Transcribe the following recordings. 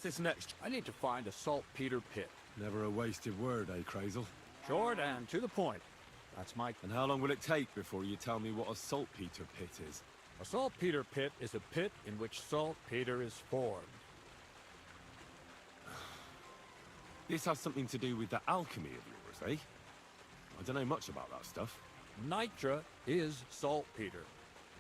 What's this next? I need to find a saltpeter pit. Never a wasted word, eh, Crazel? Short and to the point. That's my... And how long will it take before you tell me what a saltpeter pit is? A saltpeter pit is a pit in which saltpeter is formed. This has something to do with the alchemy of yours, eh? I don't know much about that stuff. Nitra is saltpeter.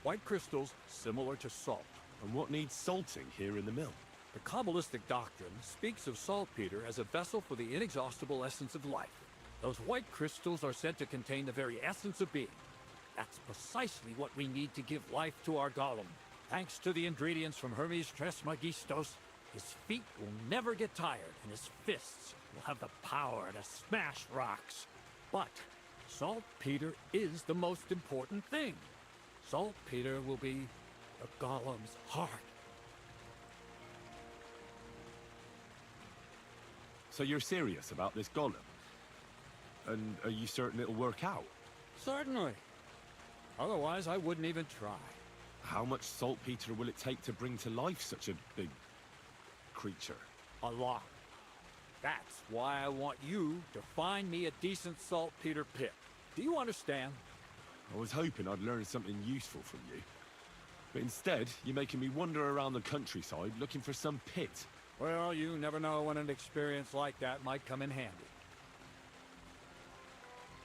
White crystals similar to salt. And what needs salting here in the mill? The Kabbalistic doctrine speaks of saltpeter as a vessel for the inexhaustible essence of life. Those white crystals are said to contain the very essence of being. That's precisely what we need to give life to our golem. Thanks to the ingredients from Hermes Trismegistos, his feet will never get tired, and his fists will have the power to smash rocks. But saltpeter is the most important thing. Saltpeter will be the golem's heart. So you're serious about this golem? And are you certain it'll work out? Certainly. Otherwise, I wouldn't even try. How much saltpeter will it take to bring to life such a big creature? A lot. That's why I want you to find me a decent saltpeter pit. Do you understand? I was hoping I'd learn something useful from you. But instead, you're making me wander around the countryside looking for some pit. Well, you never know when an experience like that might come in handy.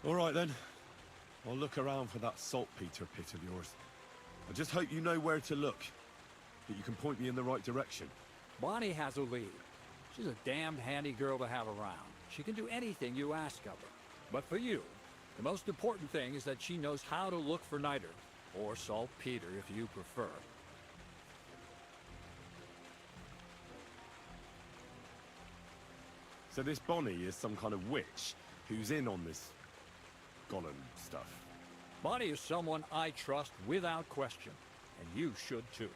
All right then. I'll look around for that saltpeter pit of yours. I just hope you know where to look. That you can point me in the right direction. Bonnie has a lead. She's a damned handy girl to have around. She can do anything you ask of her. But for you, the most important thing is that she knows how to look for niter, or saltpeter if you prefer. So this Bonnie is some kind of witch who's in on this golem stuff. Bonnie is someone I trust without question, and you should too.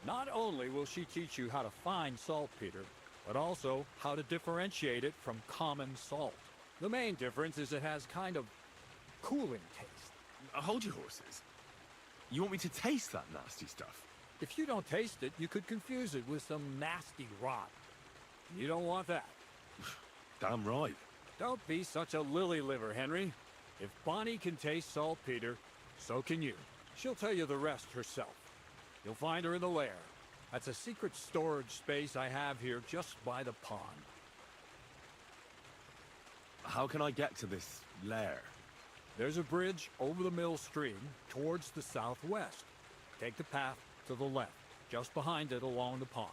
Not only will she teach you how to find saltpeter, but also how to differentiate it from common salt. The main difference is it has kind of cooling taste. Hold your horses. You want me to taste that nasty stuff? If you don't taste it, you could confuse it with some nasty rot. You don't want that. Damn right. Don't be such a lily liver, Henry. If Bonnie can taste saltpeter, so can you. She'll tell you the rest herself. You'll find her in the lair. That's a secret storage space I have here just by the pond. How can I get to this lair? There's a bridge over the mill stream towards the southwest. Take the path to the left, just behind it along the pond.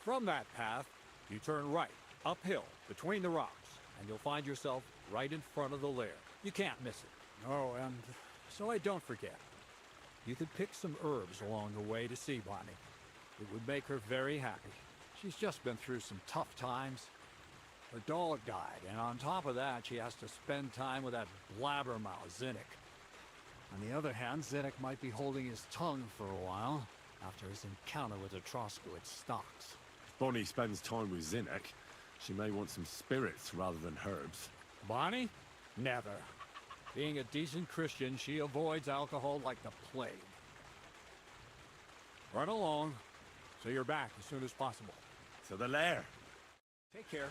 From that path, you turn right, uphill, between the rocks, and you'll find yourself right in front of the lair. You can't miss it. Oh, and so I don't forget. You could pick some herbs along the way to see Bonnie. It would make her very happy. She's just been through some tough times. Her dog died, and on top of that, she has to spend time with that blabbermouth Zinnik. On the other hand, Zinnik might be holding his tongue for a while after his encounter with the Troskowitz stocks. If Bonnie spends time with Zinnik, she may want some spirits rather than herbs. Bonnie? Never. Being a decent Christian, she avoids alcohol like the plague. Run along, so you're back as soon as possible. To the lair. Take care.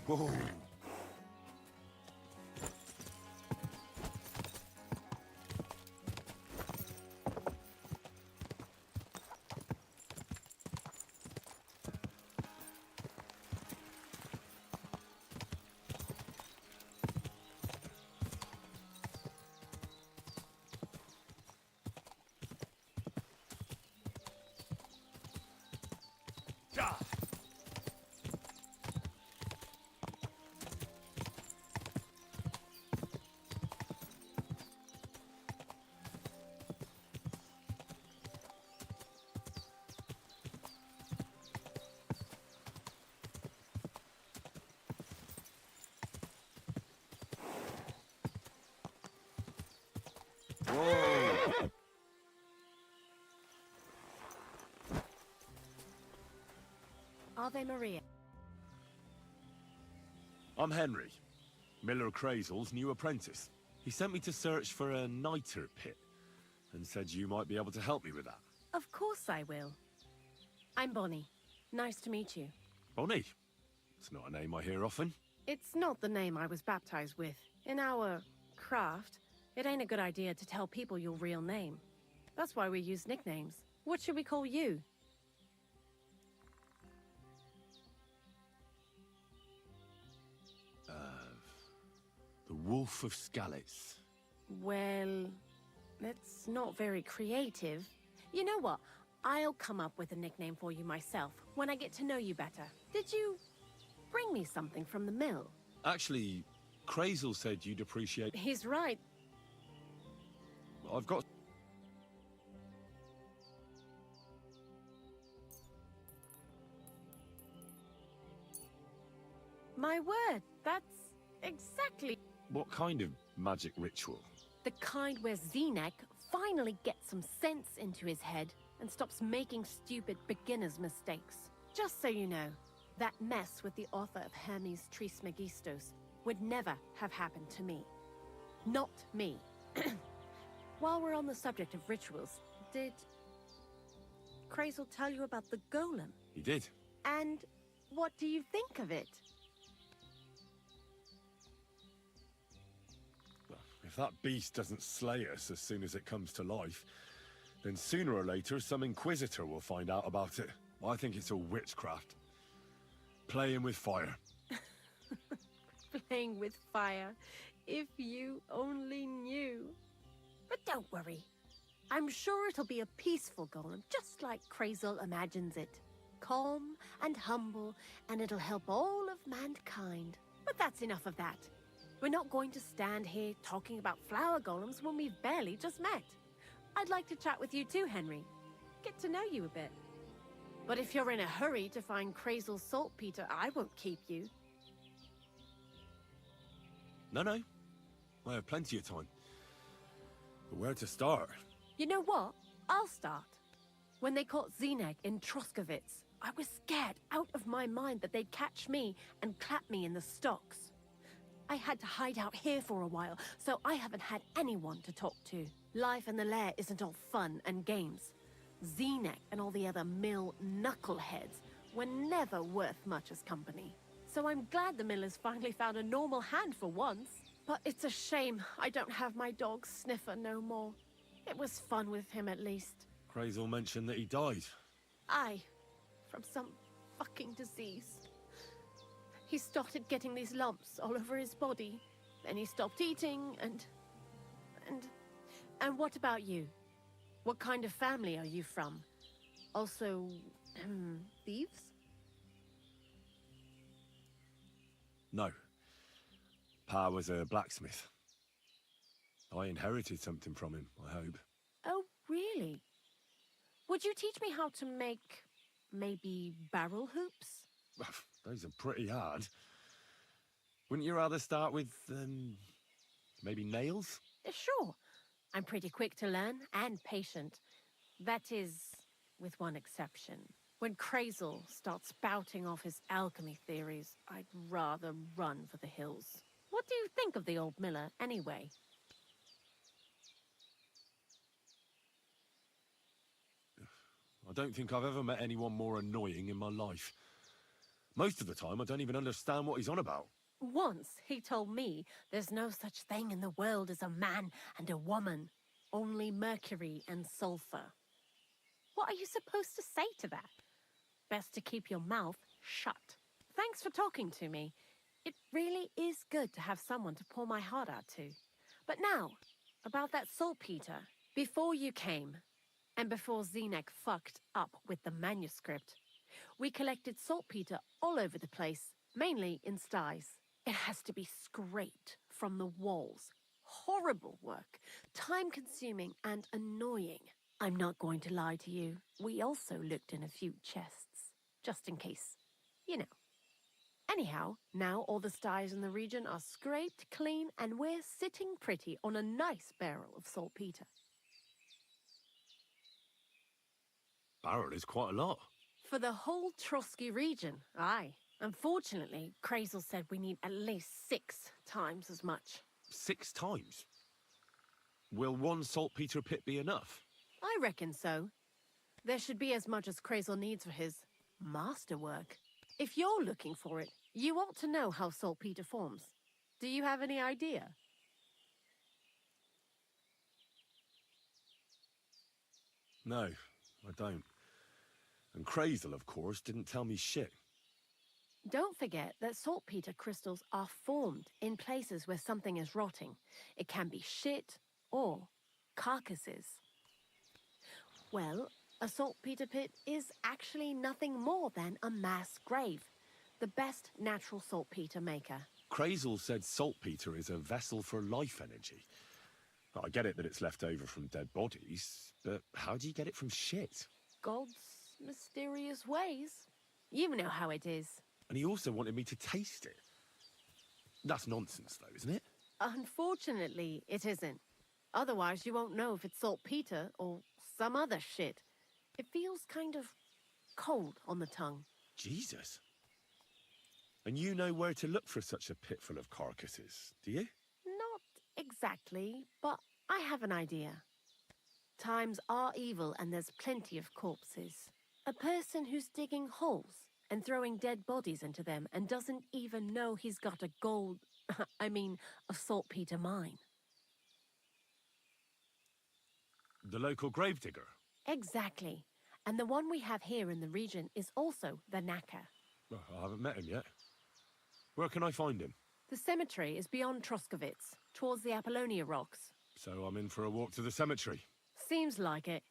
Whoa. Ave Maria. I'm Henry, Miller Crazel's new apprentice. He sent me to search for a niter pit, and said you might be able to help me with that. Of course I will. I'm Bonnie. Nice to meet you. Bonnie? It's not a name I hear often. It's not the name I was baptized with. In our craft, it ain't a good idea to tell people your real name. That's why we use nicknames. What should we call you? The Wolf of Skalitz. Well, that's not very creative. You know what? I'll come up with a nickname for you myself when I get to know you better. Did you bring me something from the mill? Actually, Crazel said you'd appreciate... He's right. I've got... My word, that's exactly What kind of magic ritual? the kind where Zenek finally gets some sense into his head and stops making stupid beginner's mistakes. Just so you know, that mess with the author of Hermes Trismegistos would never have happened to me. Not me. While we're on the subject of rituals, did Crazel tell you about the golem? He did. And what do you think of it? Well, if that beast doesn't slay us as soon as it comes to life, then sooner or later some inquisitor will find out about it. I think it's all witchcraft. Playing with fire. Playing with fire. If you only knew. But don't worry. I'm sure it'll be a peaceful golem, just like Crazel imagines it. Calm and humble, and it'll help all of mankind. But that's enough of that. We're not going to stand here talking about flower golems when we've barely just met. I'd like to chat with you too, Henry. Get to know you a bit. But if you're in a hurry to find Crazel's saltpeter, I won't keep you. No. I have plenty of time. But where to start? You know what? I'll start. When they caught Zenek in Troskovitz, I was scared out of my mind that they'd catch me and clap me in the stocks. I had to hide out here for a while, so I haven't had anyone to talk to. Life in the lair isn't all fun and games. Zenek and all the other mill knuckleheads were never worth much as company. So I'm glad the millers finally found a normal hand for once. But it's a shame I don't have my dog Sniffer no more. It was fun with him at least. Crazel mentioned that he died. Aye, from some fucking disease. He started getting these lumps all over his body. Then he stopped eating and what about you? What kind of family are you from? Also, thieves? No. Pa was a blacksmith. I inherited something from him, I hope. Oh, really? Would you teach me how to make, maybe, barrel hoops? Those are pretty hard. Wouldn't you rather start with, maybe nails? Sure. I'm pretty quick to learn and patient. That is, with one exception. When Crazel starts spouting off his alchemy theories, I'd rather run for the hills. What do you think of the old miller, anyway? I don't think I've ever met anyone more annoying in my life. Most of the time, I don't even understand what he's on about. Once he told me there's no such thing in the world as a man and a woman. Only mercury and sulfur. What are you supposed to say to that? Best to keep your mouth shut. Thanks for talking to me. It really is good to have someone to pour my heart out to. But now, about that saltpeter. Before you came, and before Zenek fucked up with the manuscript, we collected saltpeter all over the place, mainly in sties. It has to be scraped from the walls. Horrible work, time-consuming and annoying. I'm not going to lie to you. We also looked in a few chests, just in case. You know. Anyhow, now all the sties in the region are scraped clean and we're sitting pretty on a nice barrel of saltpeter. Barrel is quite a lot. For the whole Trotsky region, aye. Unfortunately, Crazel said we need at least 6 times as much. 6 times? Will one saltpeter pit be enough? I reckon so. There should be as much as Crazel needs for his masterwork. If you're looking for it, you ought to know how saltpeter forms. Do you have any idea? No, I don't. And Crazel, of course, didn't tell me shit. Don't forget that saltpeter crystals are formed in places where something is rotting. It can be shit or carcasses. Well, a saltpeter pit is actually nothing more than a mass grave, the best natural saltpeter maker. Crazel said saltpeter is a vessel for life energy. I get it that it's left over from dead bodies, but how do you get it from shit? God's mysterious ways. You know how it is. And he also wanted me to taste it. That's nonsense, though, isn't it? Unfortunately, it isn't. Otherwise, you won't know if it's saltpeter or some other shit. It feels kind of cold on the tongue. Jesus. And you know where to look for such a pit full of carcasses, do you? Not exactly, but I have an idea. Times are evil and there's plenty of corpses. A person who's digging holes and throwing dead bodies into them and doesn't even know he's got a a saltpeter mine. The local gravedigger? Exactly. And the one we have here in the region is also the knacker. Well, I haven't met him yet. Where can I find him? The cemetery is beyond Troskowitz, towards the Apollonia Rocks. So I'm in for a walk to the cemetery. Seems like it.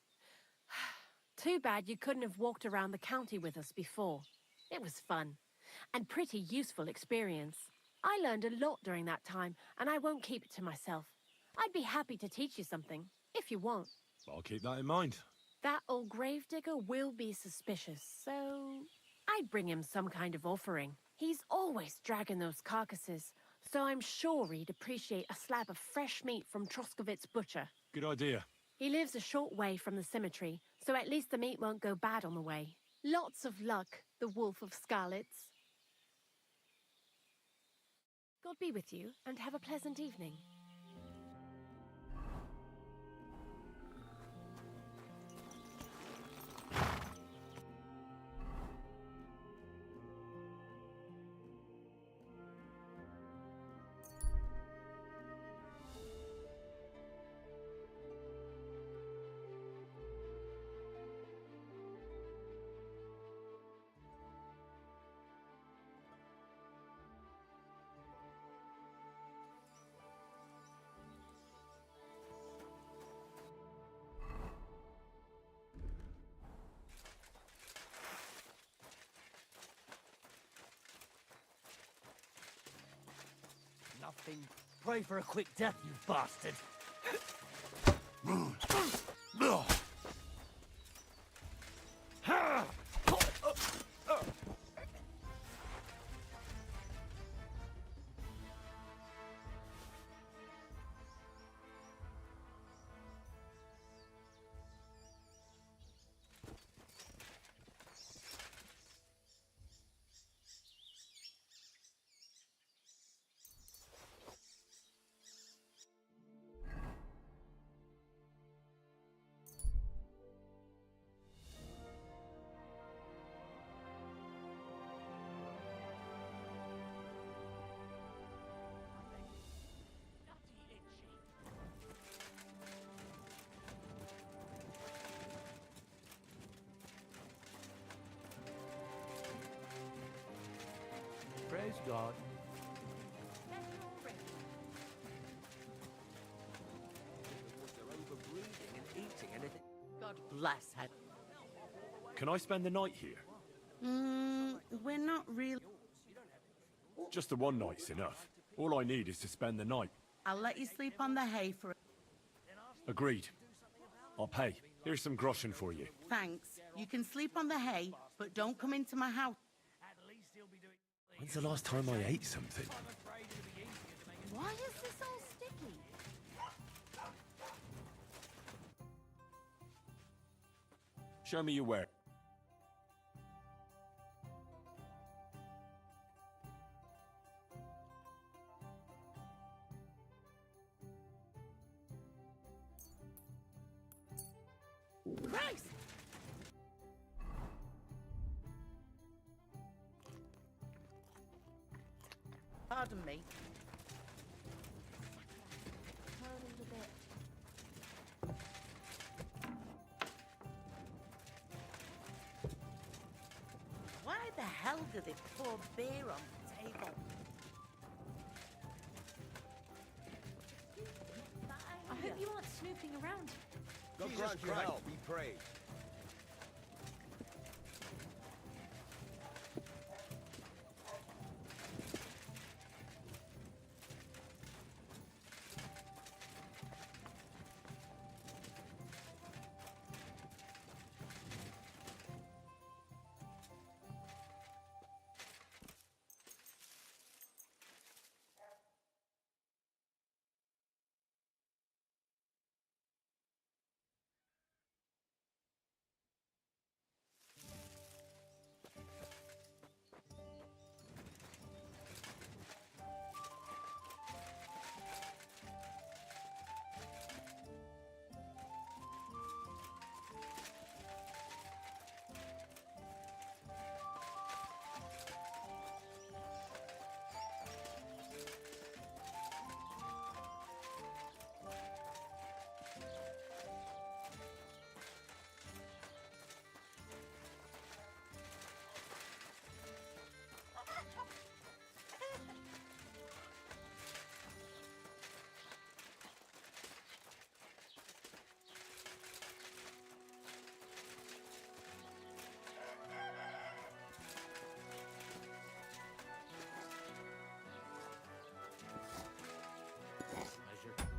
Too bad you couldn't have walked around the county with us before. It was fun, and pretty useful experience. I learned a lot during that time, and I won't keep it to myself. I'd be happy to teach you something, if you want. I'll keep that in mind. That old gravedigger will be suspicious, so I'd bring him some kind of offering. He's always dragging those carcasses, so I'm sure he'd appreciate a slab of fresh meat from Troskowitz butcher. Good idea. He lives a short way from the cemetery, so at least the meat won't go bad on the way. Lots of luck, the Wolf of Scarlets. God be with you, and have a pleasant evening. Nothing. Pray for a quick death, you bastard. Praise God. God bless her. Can I spend the night here? We're not really... Just the one night's enough. All I need is to spend the night. I'll let you sleep on the hay for... Agreed. I'll pay. Here's some groschen for you. Thanks. You can sleep on the hay, but don't come into my house. When's the last time I ate something? Why is this all sticky? Show me your ware. Pardon me. Hurled a bit. Why the hell do they pour beer on the table? I hope you aren't snooping around. God Jesus grant you Christ. help, we pray. Measure.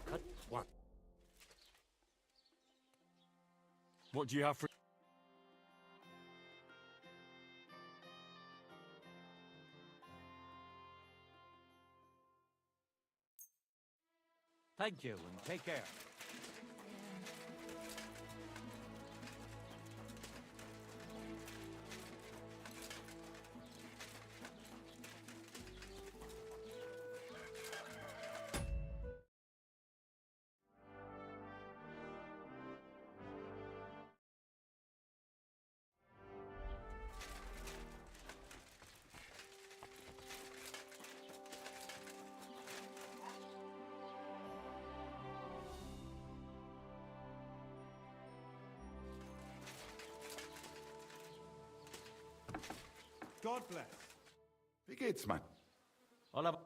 Cut what? What do you have for? Thank you, and take care. God bless. Wie geht's, Mann? Hola.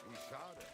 Wie schade.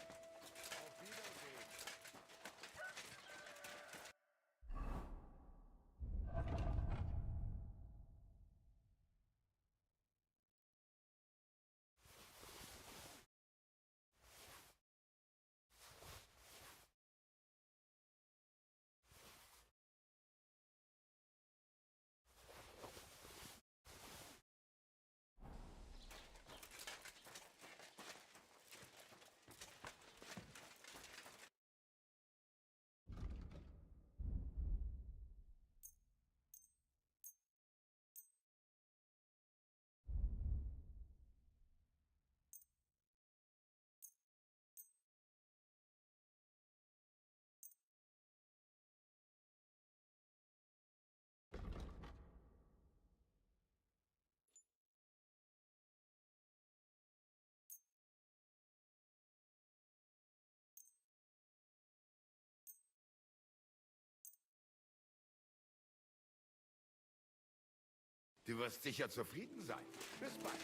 Du wirst sicher zufrieden sein. Bis bald.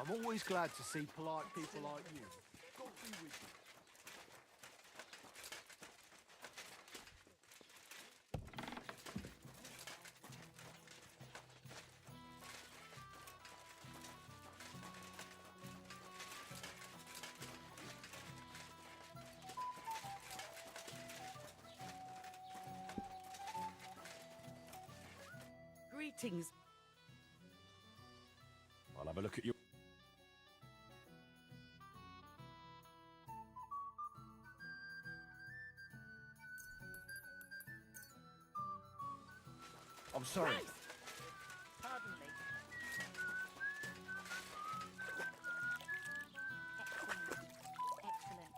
I'm always glad to see polite people like you. God be with you. Greetings. I'll have a look at you. I'm sorry. Christ! Pardon me. Excellent. Next time it'll be even better.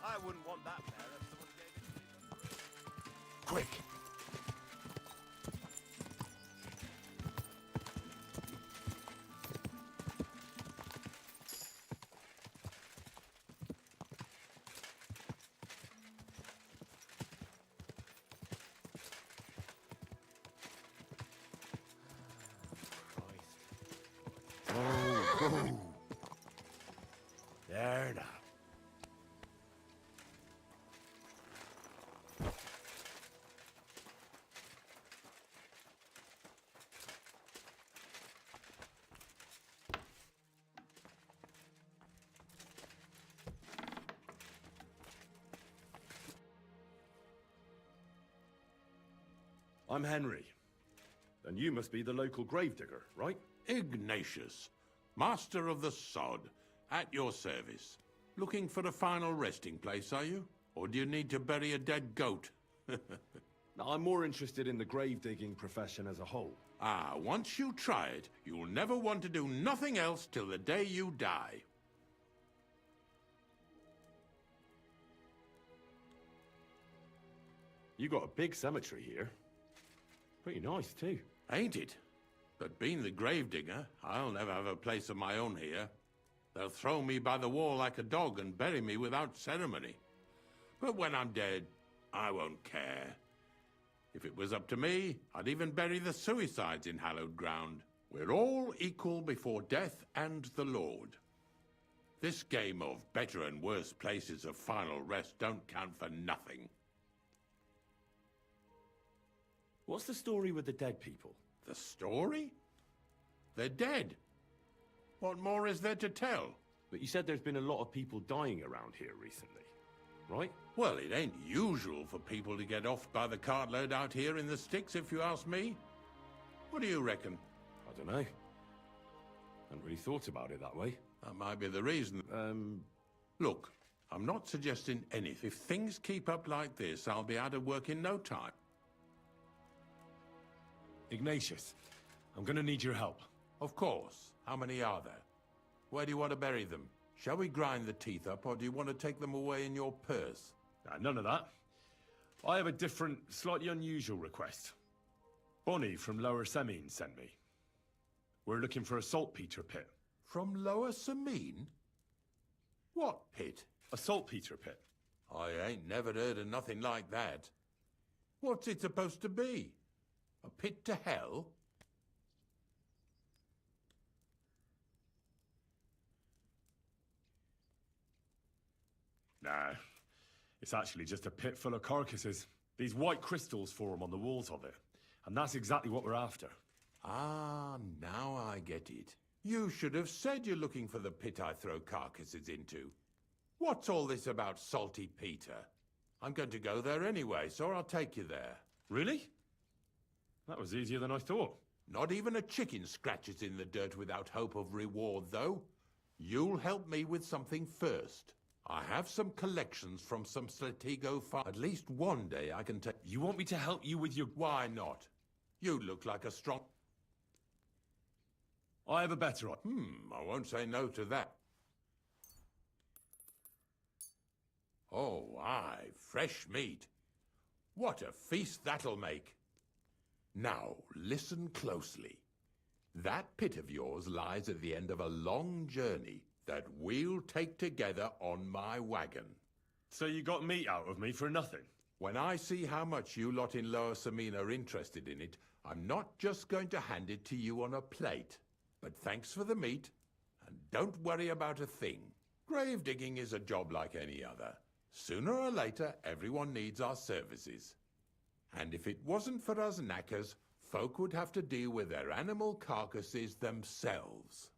I wouldn't want that pair if someone gave it to me for free. Quick. Oh, there now. I'm Henry. And you must be the local gravedigger, right? Ignatius, master of the sod, at your service. Looking for a final resting place, are you? Or do you need to bury a dead goat? Now, I'm more interested in the grave digging profession as a whole. Ah, once you try it, you'll never want to do nothing else till the day you die. You got a big cemetery here. Pretty nice, too. Ain't it? But being the gravedigger, I'll never have a place of my own here. They'll throw me by the wall like a dog and bury me without ceremony. But when I'm dead, I won't care. If it was up to me, I'd even bury the suicides in hallowed ground. We're all equal before death and the Lord. This game of better and worse places of final rest don't count for nothing. What's the story with the dead people? The story? They're dead. What more is there to tell? But you said there's been a lot of people dying around here recently, right? Well, it ain't usual for people to get offed by the cartload out here in the sticks, if you ask me. What do you reckon? I don't know. Hadn't really thought about it that way. That might be the reason. Look, I'm not suggesting anything. If things keep up like this, I'll be out of work in no time. Ignatius, I'm gonna need your help. Of course. How many are there? Where do you want to bury them? Shall we grind the teeth up, or do you want to take them away in your purse? None of that. I have a different, slightly unusual request. Bonnie from Lower Semine sent me. We're looking for a saltpeter pit. From Lower Semine? What pit? A saltpeter pit. I ain't never heard of nothing like that. What's it supposed to be? A pit to hell? Nah, it's actually just a pit full of carcasses. These white crystals form on the walls of it, and that's exactly what we're after. Ah, now I get it. You should have said you're looking for the pit I throw carcasses into. What's all this about Salty Peter? I'm going to go there anyway, so I'll take you there. Really? That was easier than I thought. Not even a chicken scratches in the dirt without hope of reward, though. You'll help me with something first. I have some collections from some Stratego farm. At least one day I can take... You want me to help you with your... Why not? You look like a strong... I have a better idea. I won't say no to that. Oh, aye, fresh meat. What a feast that'll make. Now, listen closely. That pit of yours lies at the end of a long journey that we'll take together on my wagon. So you got meat out of me for nothing? When I see how much you lot in Lower Samina are interested in it, I'm not just going to hand it to you on a plate. But thanks for the meat, and don't worry about a thing. Grave digging is a job like any other. Sooner or later, everyone needs our services. And if it wasn't for us knackers, folk would have to deal with their animal carcasses themselves.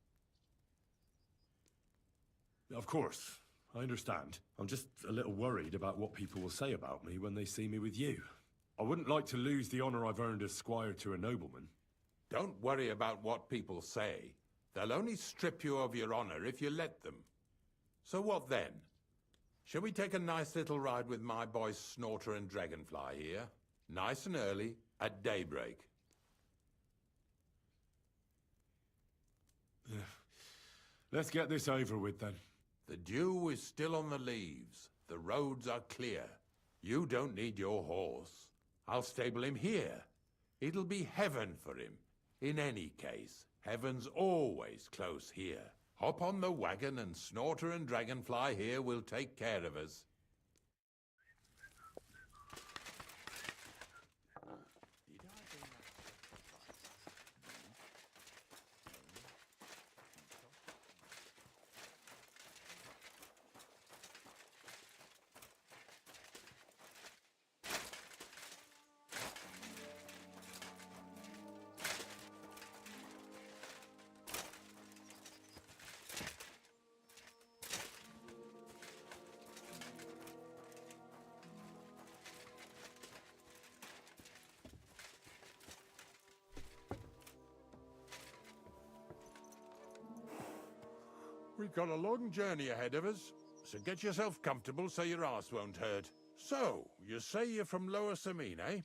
Of course, I understand. I'm just a little worried about what people will say about me when they see me with you. I wouldn't like to lose the honor I've earned as squire to a nobleman. Don't worry about what people say. They'll only strip you of your honor if you let them. So what then? Shall we take a nice little ride with my boys Snorter and Dragonfly here? Nice and early, at daybreak. Let's get this over with then. The dew is still on the leaves. The roads are clear. You don't need your horse. I'll stable him here. It'll be heaven for him. In any case, heaven's always close here. Hop on the wagon and Snorter and Dragonfly here will take care of us. We've got a long journey ahead of us, so get yourself comfortable so your arse won't hurt. So, you say you're from Lower Samine, eh?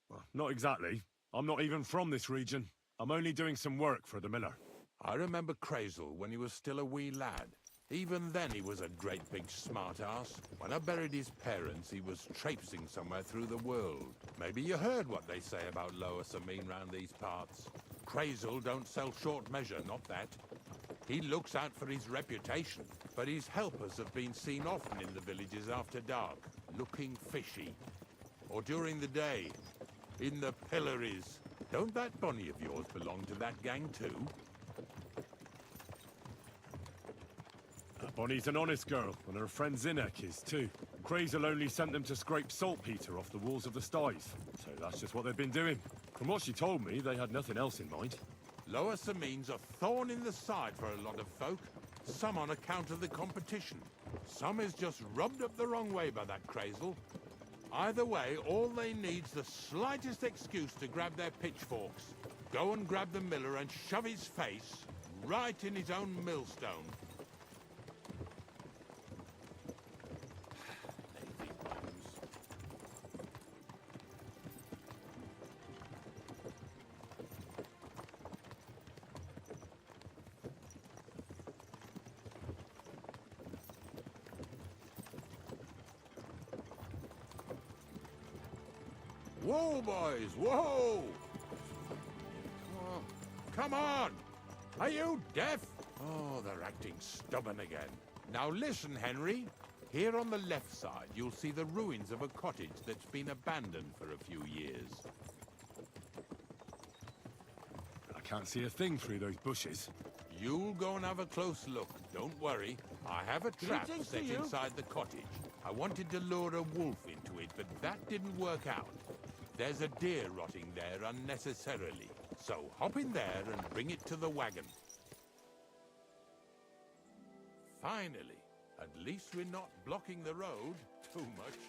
Well, not exactly. I'm not even from this region. I'm only doing some work for the miller. I remember Crazel when he was still a wee lad. Even then he was a great big smart-ass. When I buried his parents, he was traipsing somewhere through the world. Maybe you heard what they say about Lower Samine round these parts. Crazel don't sell short measure, not that. He looks out for his reputation, but his helpers have been seen often in the villages after dark, looking fishy. Or during the day, in the pillories. Don't that bunny of yours belong to that gang too? Bonnie's an honest girl, and her friend Zinnek is too. Crazel only sent them to scrape saltpeter off the walls of the sties, so that's just what they've been doing. From what she told me, they had nothing else in mind. Lower Samine's a thorn in the side for a lot of folk. Some on account of the competition. Some is just rubbed up the wrong way by that Crazel. Either way, all they need's the slightest excuse to grab their pitchforks. Go and grab the miller and shove his face right in his own millstone. Whoa, boys, whoa! Come on! Are you deaf? Oh, they're acting stubborn again. Now listen, Henry. Here on the left side, you'll see the ruins of a cottage that's been abandoned for a few years. I can't see a thing through those bushes. You'll go and have a close look. Don't worry. I have a trap set inside the cottage. I wanted to lure a wolf into it, but that didn't work out. There's a deer rotting there unnecessarily. So hop in there and bring it to the wagon. Finally, at least we're not blocking the road too much.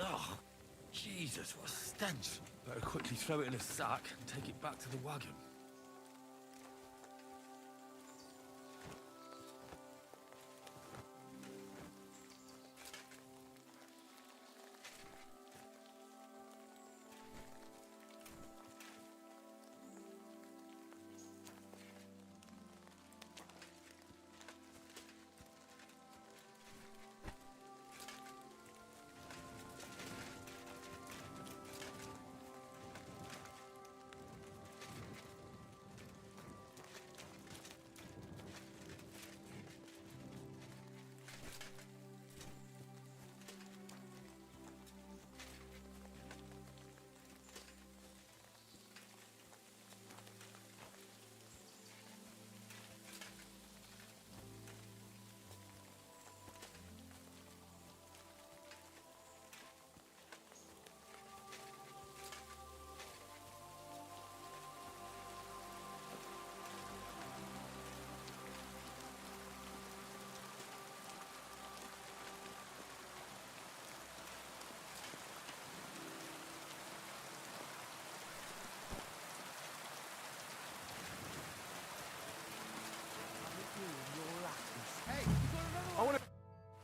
Oh, Jesus, what a stench. Better quickly throw it in a sack and take it back to the wagon.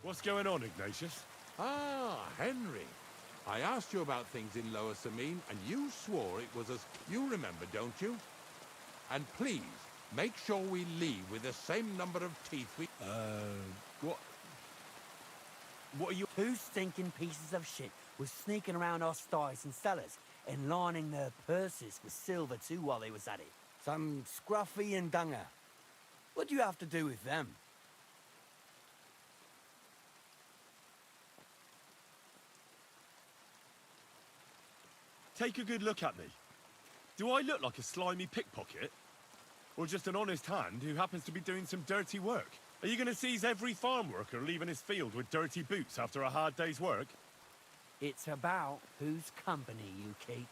What's going on, Ignatius? Ah, Henry. I asked you about things in Lower Samine, and you swore it was as... You remember, don't you? And please, make sure we leave with the same number of teeth we... What? What are you... Two stinking pieces of shit was sneaking around our sties and cellars and lining their purses with silver too while they was at it. Some scruffy and dunger. What do you have to do with them? Take a good look at me. Do I look like a slimy pickpocket? Or just an honest hand who happens to be doing some dirty work? Are you going to seize every farm worker leaving his field with dirty boots after a hard day's work? It's about whose company you keep.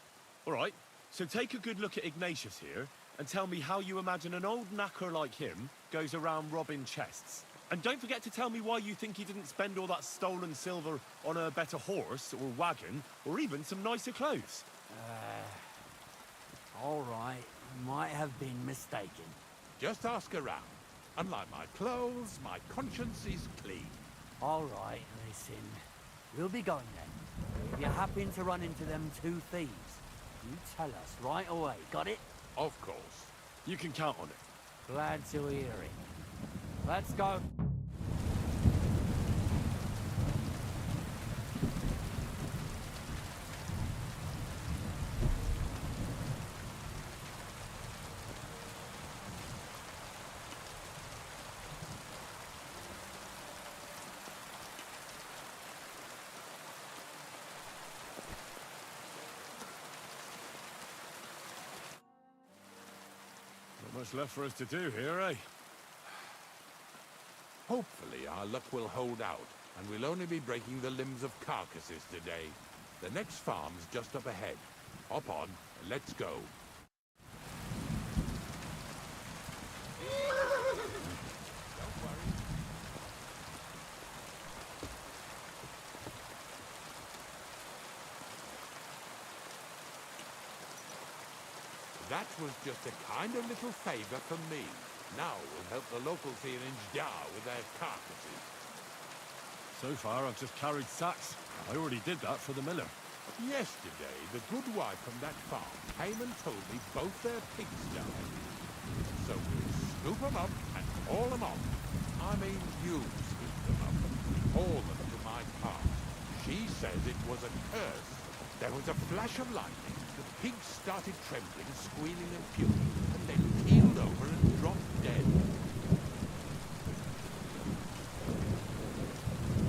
All right, so take a good look at Ignatius here and tell me how you imagine an old knacker like him goes around robbing chests. And don't forget to tell me why you think he didn't spend all that stolen silver on a better horse or wagon or even some nicer clothes. All right, might have been mistaken. Just ask around. Unlike my clothes, my conscience is clean. All right, listen. We'll be going then. If you happen to run into them two thieves, you tell us right away, got it? Of course. You can count on it. Glad to hear it. Let's go. Not much left for us to do here, eh? Hopefully our luck will hold out, and we'll only be breaking the limbs of carcasses today. The next farm's just up ahead. Hop on, and let's go. Don't worry. That was just a kind of little favor from me. Now we'll help the locals here in Jdar with their carcasses. So far, I've just carried sacks. I already did that for the miller. Yesterday, the good wife from that farm came and told me both their pigs died. So we'll scoop them up and haul them off. I mean, you scoop them up and haul them to my cart. She says it was a curse. There was a flash of lightning. The pigs started trembling, squealing and puking, and then keeled over and dropped dead.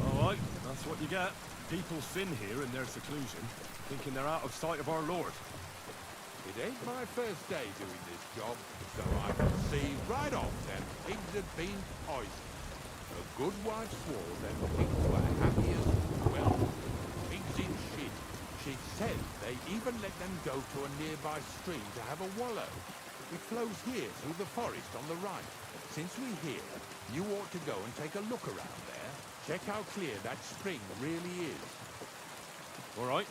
All right, that's what you get. People sin here in their seclusion, thinking they're out of sight of our Lord. It ain't my first day doing this job, so I can see right off them pigs had been poisoned. The good wife swore them pigs were happy as well. Pigs in shit. She said they even let them go to a nearby stream to have a wallow. It flows here through the forest on the right. Since we're here, you ought to go and take a look around there. Check how clear that spring really is. All right.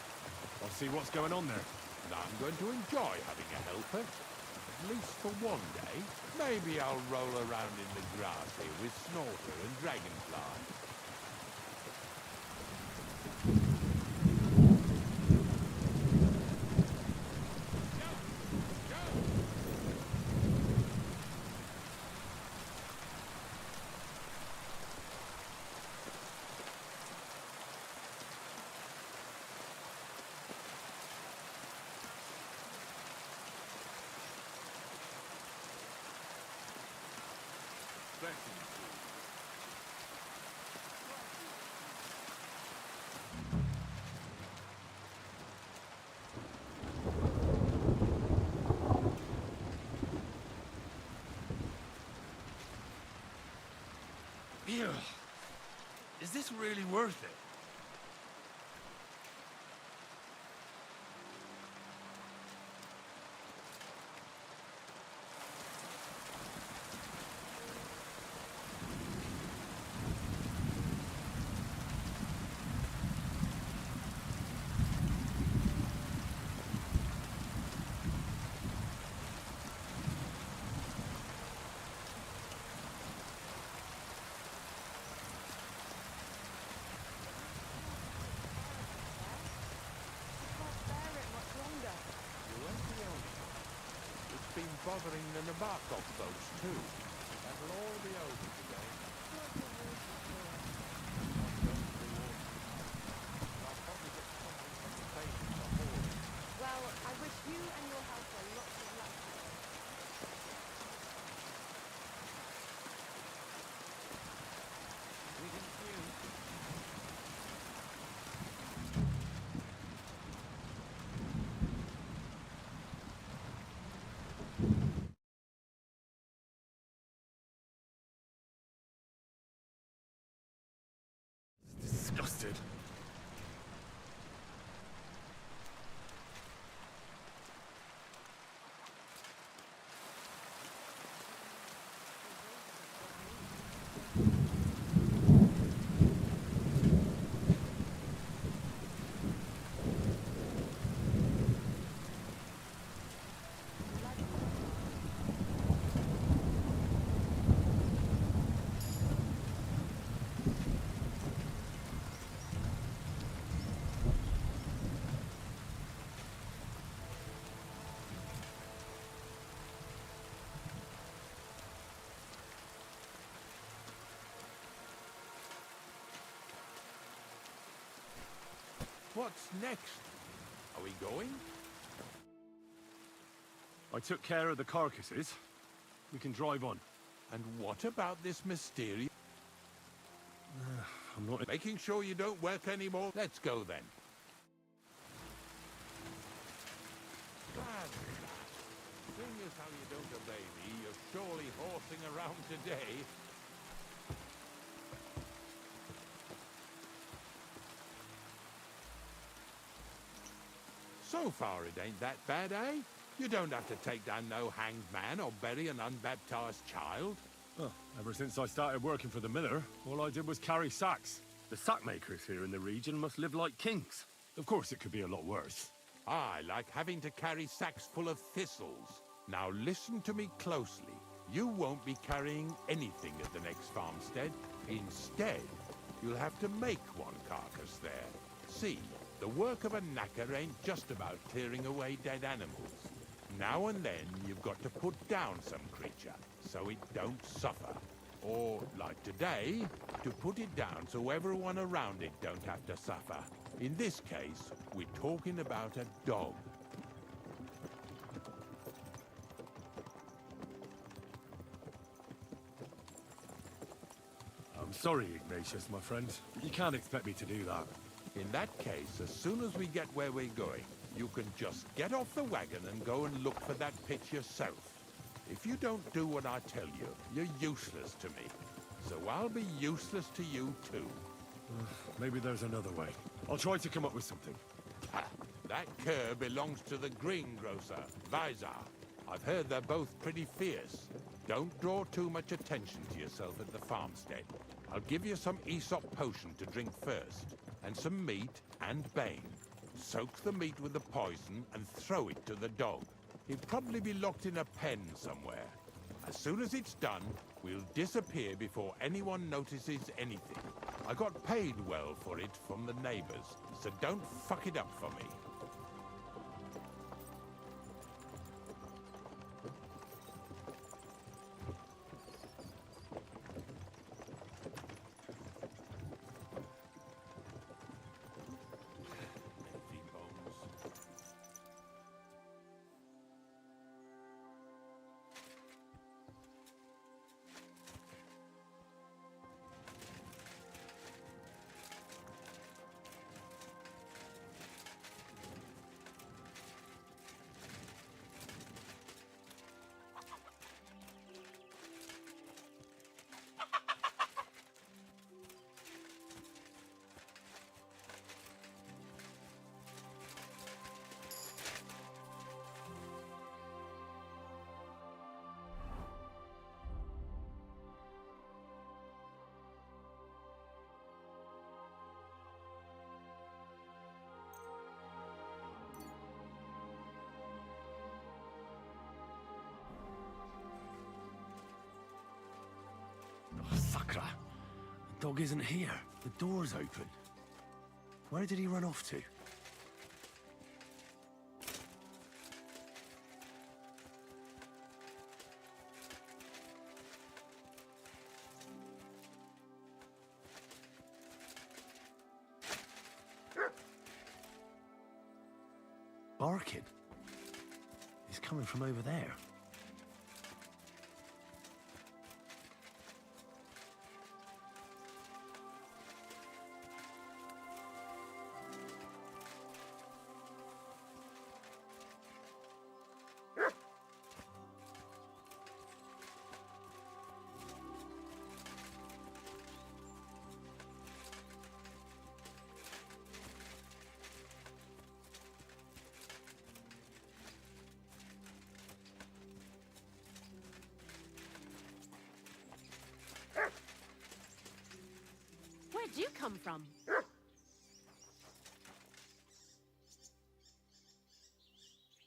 I'll see what's going on there. And I'm going to enjoy having a helper. At least for one day. Maybe I'll roll around in the grass here with Snorter and Dragonfly. Ew. Is this really worth it? Bothering the Nabokov folks, too. That'll all be over today. Well, I wish you and your helper lots of luck. Disgusted. What's next? Are we going? I took care of the carcasses. We can drive on. And what about this mysterious... I'm not... Making sure you don't work anymore? Let's go then. Seeing as how you don't obey me, you're surely horsing around today. So far it ain't that bad, eh? You don't have to take down no hanged man or bury an unbaptized child. Well, ever since I started working for the miller, all I did was carry sacks. The sack makers here in the region must live like kings. Of course, it could be a lot worse. I like having to carry sacks full of thistles. Now listen to me closely. You won't be carrying anything at the next farmstead. Instead, you'll have to make one carcass there. See, the work of a knacker ain't just about clearing away dead animals. Now and then, you've got to put down some creature, so it don't suffer. Or, like today, to put it down so everyone around it don't have to suffer. In this case, we're talking about a dog. I'm sorry, Ignatius, my friend. You can't expect me to do that. In that case, as soon as we get where we're going, you can just get off the wagon and go and look for that pitch yourself. If you don't do what I tell you, you're useless to me. So I'll be useless to you too. Maybe there's another way. I'll try to come up with something. Ha! That cur belongs to the greengrocer, Vizar. I've heard they're both pretty fierce. Don't draw too much attention to yourself at the farmstead. I'll give you some Aesop potion to drink first, and some meat and bane. soak the meat with the poison, and throw it to the dog. He'll probably be locked in a pen somewhere. As soon as it's done, we'll disappear before anyone notices anything. I got paid well for it from the neighbors, so don't fuck it up for me. Oh, Sakra. The dog isn't here. The door's open. Where did he run off to? Barking. He's coming from over there. Where'd you come from?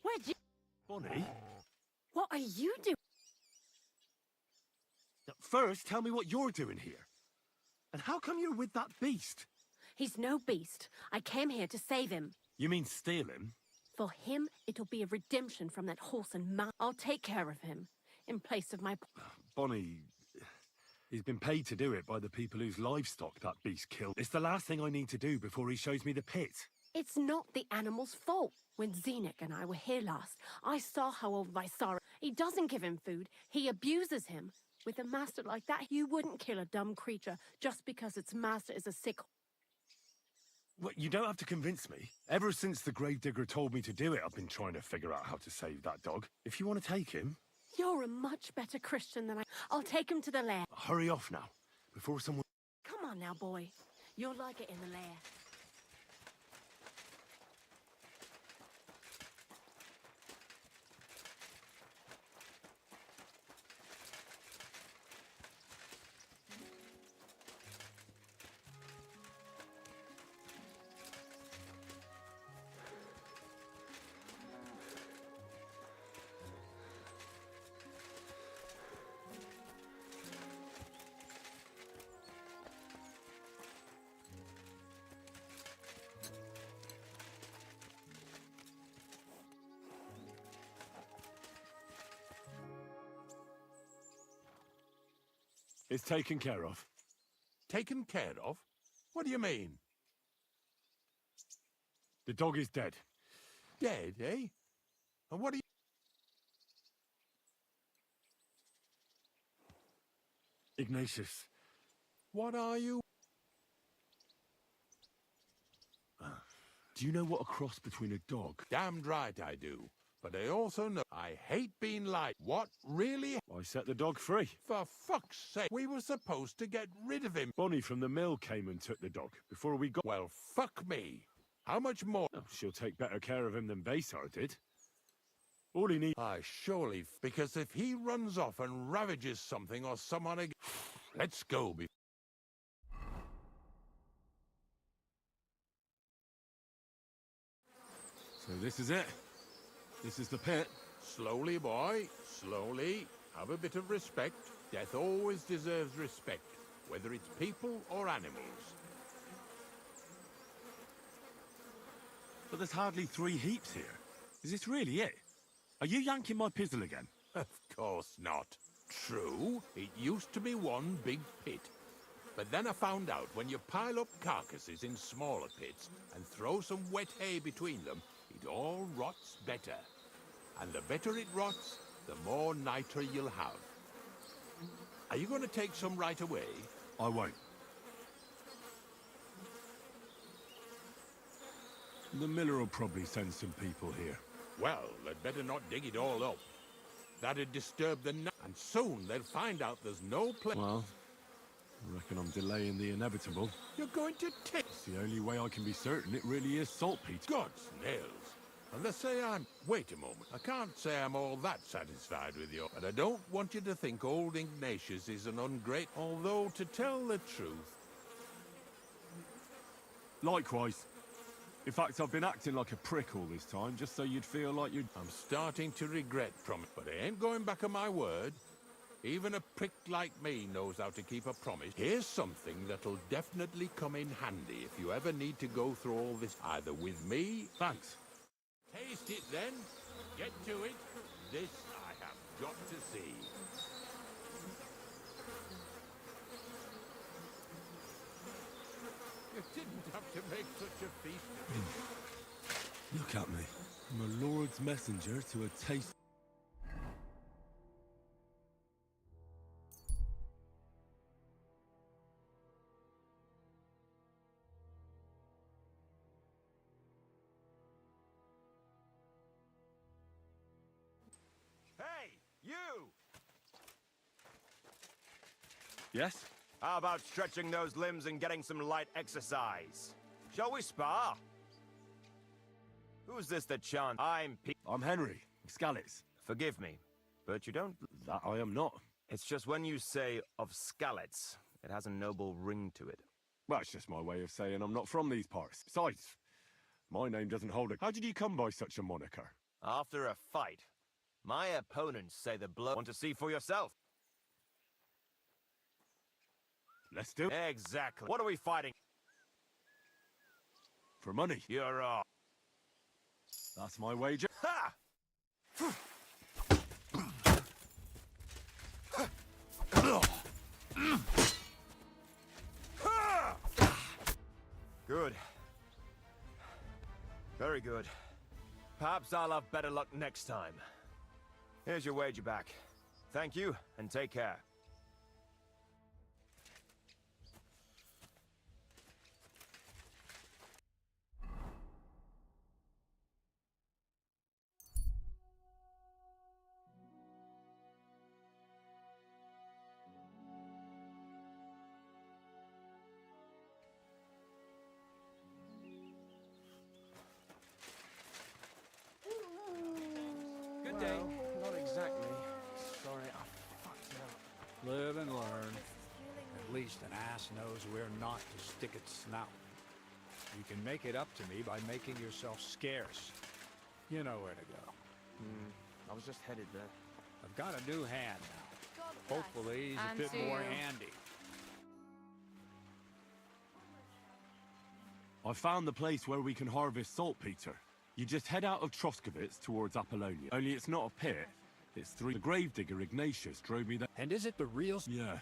Where'd you... Bonnie? What are you doing? First, tell me what you're doing here. And how come you're with that beast? He's no beast. I came here to save him. You mean steal him? For him, it'll be a redemption from that horse and man. I'll take care of him, in place of my... Bonnie, he's been paid to do it by the people whose livestock that beast killed. It's the last thing I need to do before he shows me the pit. It's not the animal's fault. When Zenek and I were here last, I saw how old Visara... He doesn't give him food. He abuses him. With a master like that, you wouldn't kill a dumb creature just because its master is a sick... Well, you don't have to convince me. Ever since the gravedigger told me to do it, I've been trying to figure out how to save that dog. If you want to take him... You're a much better Christian than I... I'll take him to the lair. Hurry off now, before someone... Come on now, boy. You'll like it in the lair. It's taken care of. Taken care of? What do you mean? The dog is dead. Dead, eh? And what do you... Ignatius. What are you? Do you know what a cross between a dog... Damned right I do. But I also know I hate being lied. What really? I set the dog free. For fuck's sake, we were supposed to get rid of him. Bonnie from the mill came and took the dog before we got... Well, fuck me. How much more? Oh, she'll take better care of him than Baysar did. All he needs... Surely, because if he runs off and ravages something or someone again... Let's go before... So this is it. This is the pit. Slowly, boy, slowly. Have a bit of respect. Death always deserves respect, whether it's people or animals. But there's hardly 3 heaps here. Is this really it? Are you yanking my pizzle again? Of course not. True, it used to be one big pit. But then I found out when you pile up carcasses in smaller pits and throw some wet hay between them, it all rots better. And the better it rots, the more nitre you'll have. Are you going to take some right away? I won't. The miller will probably send some people here. Well, they'd better not dig it all up. That'd disturb the and soon they'll find out there's no place. Well, I reckon I'm delaying the inevitable. You're going to take... It's the only way I can be certain it really is saltpeter. God's nails. And they say I'm... Wait a moment. I can't say I'm all that satisfied with you. But I don't want you to think old Ignatius is an ungrateful... Although, to tell the truth... Likewise. In fact, I've been acting like a prick all this time, just so you'd feel like you'd... I'm starting to regret promise, but I ain't going back on my word. Even a prick like me knows how to keep a promise. Here's something that'll definitely come in handy if you ever need to go through all this either with me... Thanks. Taste it then. Get to it. This I have got to see. You didn't have to make such a feast of it. Look at me. I'm a Lord's messenger to a taste... Hey, you! Yes? How about stretching those limbs and getting some light exercise? Shall we spar? Who's this that chants? I'm Henry, Scalets. Forgive me, but you don't... That I am not. It's just when you say of Scalets, it has a noble ring to it. Well, it's just my way of saying I'm not from these parts. Besides, my name doesn't hold a... How did you come by such a moniker? After a fight, my opponents say the blow... Want to see for yourself? Let's do it. Exactly. What are we fighting? For money. You're off. That's my wager. Ha! Good. Very good. Perhaps I'll have better luck next time. Here's your wager back. Thank you, and take care. Good day. Not exactly. Sorry, I fucked it up. Live and learn. At least an ass knows where not to stick its snout. You can make it up to me by making yourself scarce. You know where to go. I was just headed there. I've got a new hand now. God bless. Hopefully he's And a bit to more you. handy. I found the place where we can harvest saltpeter. You just head out of Troskovitz towards Apollonia. Only it's not a pit. It's through the gravedigger Ignatius drove me there. And is it the real... Yeah.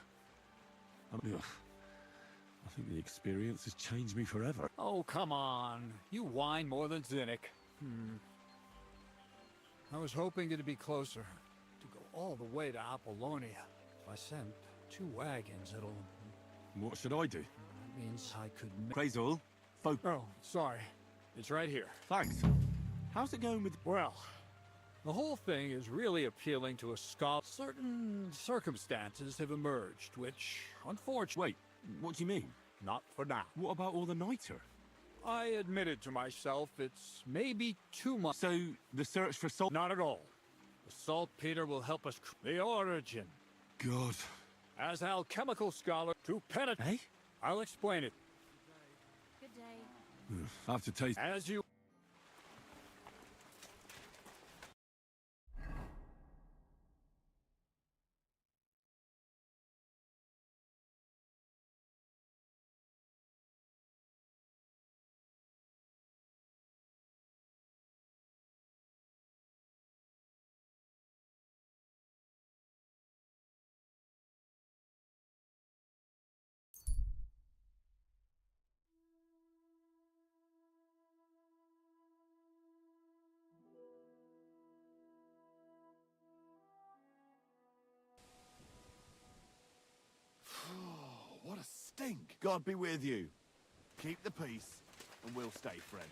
Ugh. I think the experience has changed me forever. Oh, come on. You whine more than Zinnik. I was hoping it'd be closer. To go all the way to Apollonia. If I sent 2 wagons, it'll... What should I do? That means I could... Crazul, Oh, sorry. It's right here. Thanks. How's it going with... Well, the whole thing is really appealing to a scholar. Certain circumstances have emerged, which, unfortunately... Wait, what do you mean? Not for now. What about all the niter? I admitted to myself it's maybe too much. So, the search for salt... Not at all. The saltpeter will help us... The origin. God. As alchemical scholar, to penetrate... Eh? I'll explain it. Good day. I have to taste... As you... God be with you. Keep the peace, and we'll stay friends.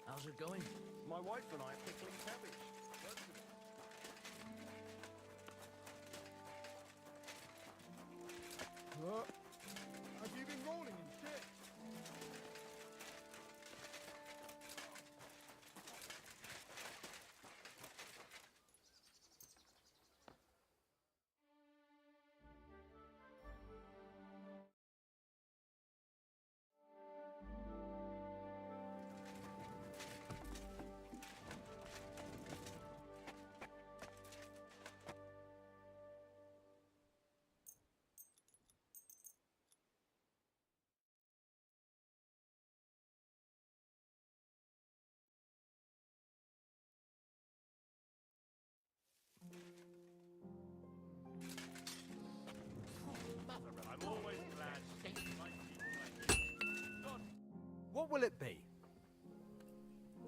How's it going? My wife and I are pickling cabbage. Have you been rolling in shit? I'm always glad to see my people like you. What will it be?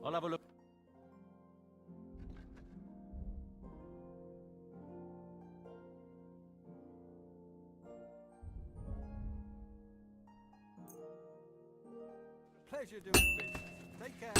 I'll have a look. Pleasure doing business. Take care.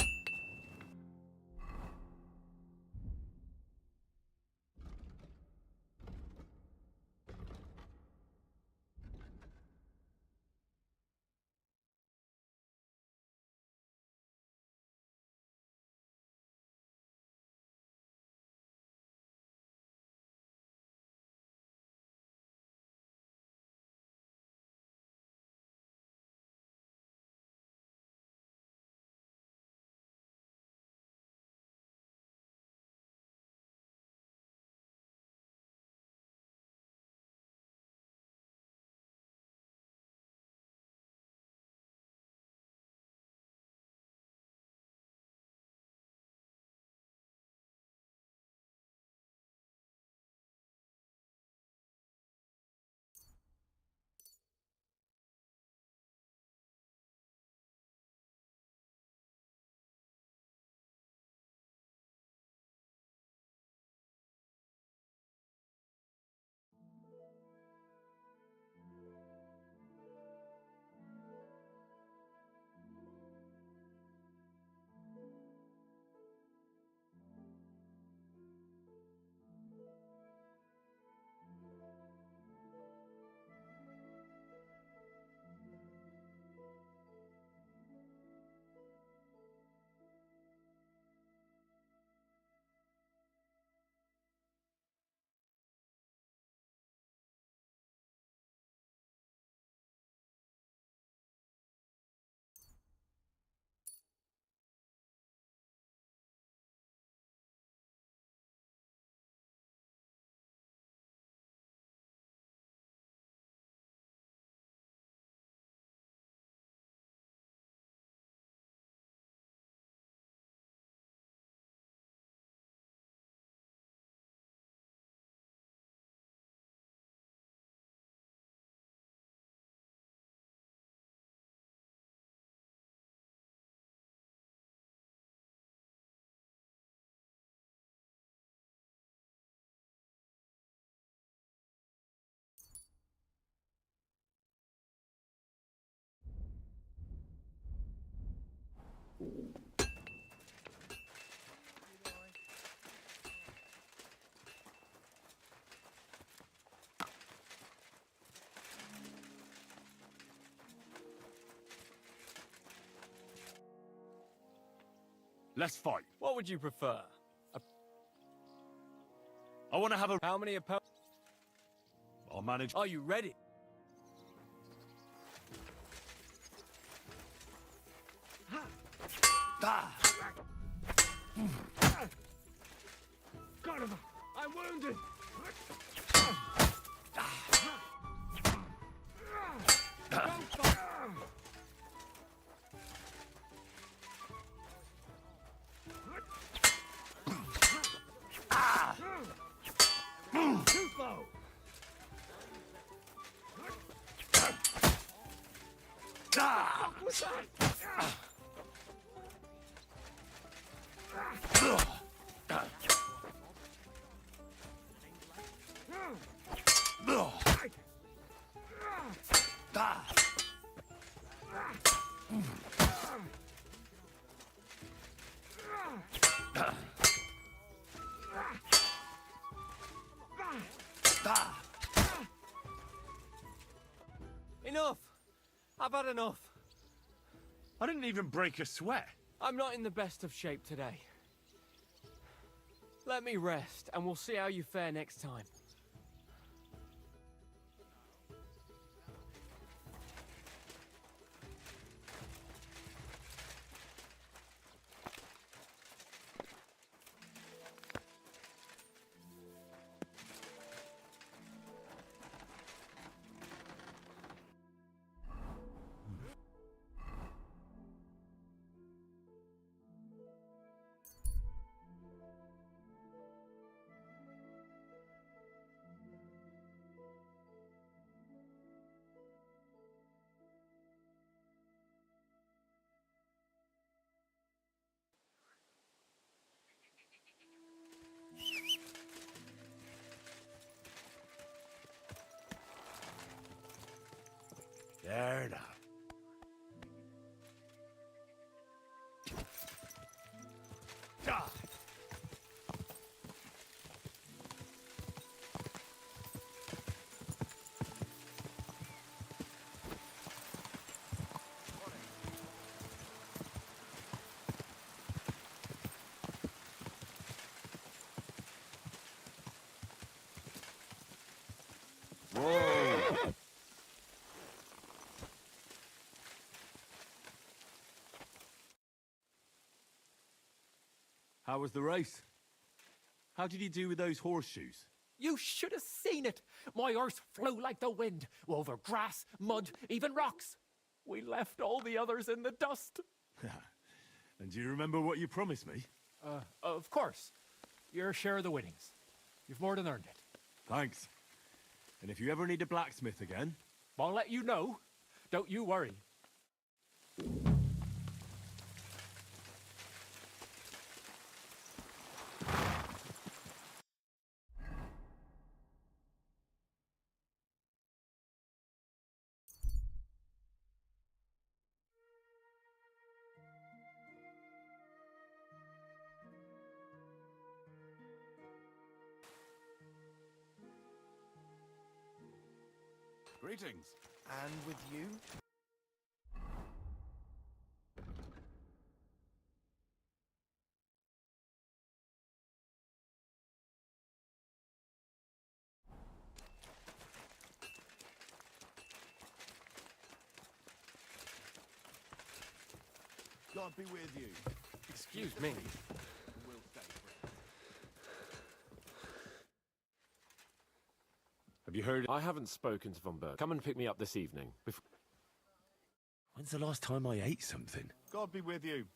Let's fight. What would you prefer? I want to have a... How many opponents? I'll manage... Are you ready? Got him! I'm wounded! Tufo! What was that? Enough! I've had enough. I didn't even break a sweat. I'm not in the best of shape today. Let me rest, and we'll see how you fare next time. There now. Ah. Whoa! How was the race? How did you do with those horseshoes? You should have seen it. My horse flew like the wind, over grass, mud, even rocks. We left all the others in the dust. And do you remember what you promised me? Of course. Your share of the winnings. You've more than earned it. Thanks. And if you ever need a blacksmith again... I'll let you know. Don't you worry. Greetings. And with you? God be with you. Excuse me. Have you heard? I haven't spoken to Von Berg. Come and pick me up this evening. When's the last time I ate something? God be with you.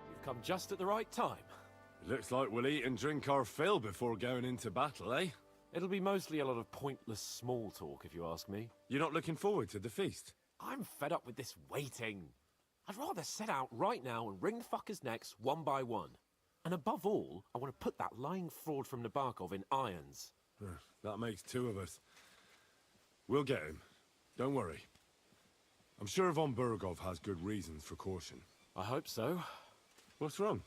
You've come just at the right time. Looks like we'll eat and drink our fill before going into battle, eh? It'll be mostly a lot of pointless small talk, if you ask me. You're not looking forward to the feast? I'm fed up with this waiting. I'd rather set out right now and wring the fuckers' necks one by one. And above all, I want to put that lying fraud from Nabokov in irons. That makes two of us. We'll get him. Don't worry. I'm sure Von Bergov has good reasons for caution. I hope so. What's wrong?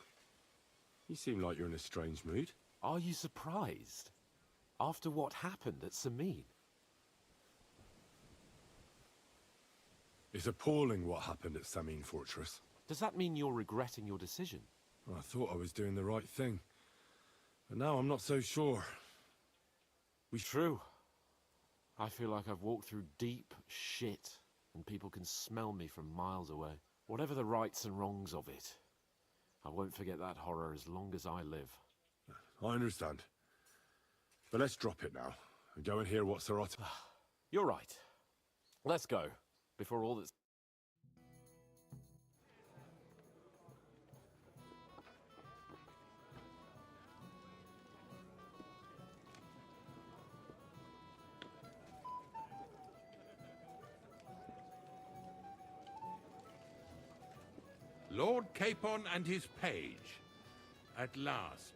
You seem like you're in a strange mood. Are you surprised? After what happened at Samin? It's appalling what happened at Samin Fortress. Does that mean you're regretting your decision? I thought I was doing the right thing. But now I'm not so sure. True. I feel like I've walked through deep shit, and people can smell me from miles away. Whatever the rights and wrongs of it, I won't forget that horror as long as I live. I understand. But let's drop it now, and go and hear what Sarot... You're right. Let's go, before all that's... Capon and his page. At last.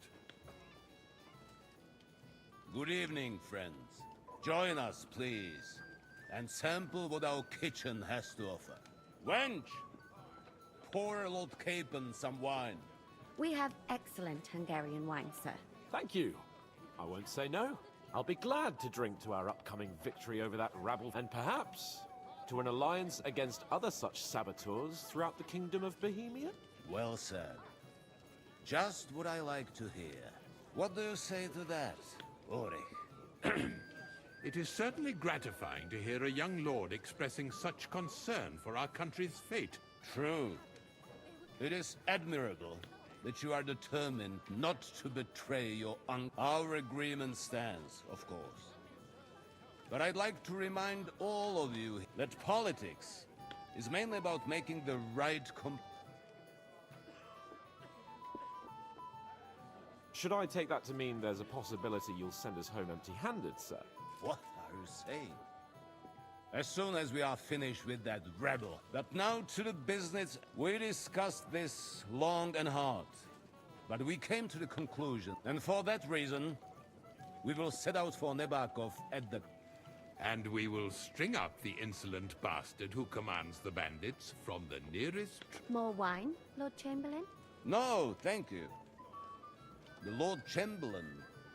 Good evening, friends. Join us, please, and sample what our kitchen has to offer. Wench, pour Lord Capon some wine. We have excellent Hungarian wine, sir. Thank you. I won't say no. I'll be glad to drink to our upcoming victory over that rabble, and perhaps to an alliance against other such saboteurs throughout the Kingdom of Bohemia. Well said. Just what I like to hear. What do you say to that, Ulrich? It is certainly gratifying to hear a young lord expressing such concern for our country's fate. True. It is admirable that you are determined not to betray your Our agreement stands, of course. But I'd like to remind all of you that politics is mainly about making the right Should I take that to mean there's a possibility you'll send us home empty-handed, sir? What are you saying? As soon as we are finished with that rebel. But now to the business. We discussed this long and hard. But we came to the conclusion, and for that reason, we will set out for Nebakov at the... And we will string up the insolent bastard who commands the bandits from the nearest... More wine, Lord Chamberlain? No, thank you. The Lord Chamberlain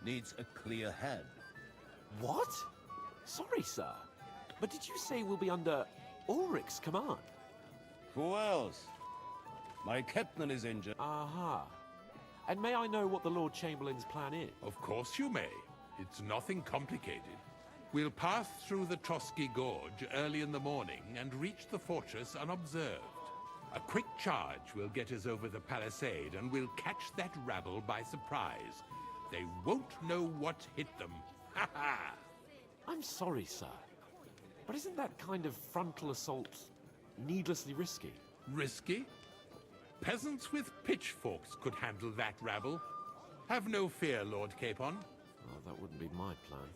needs a clear head. What? Sorry, sir. But did you say we'll be under Ulrich's command? Who else? My captain is injured. Aha. And may I know what the Lord Chamberlain's plan is? Of course you may. It's nothing complicated. We'll pass through the Trotsky Gorge early in the morning and reach the fortress unobserved. A quick charge will get us over the palisade and we'll catch that rabble by surprise. They won't know what hit them. Ha ha! I'm sorry, sir. But isn't that kind of frontal assault needlessly risky? Risky? Peasants with pitchforks could handle that rabble. Have no fear, Lord Capon. Well, that wouldn't be my plan.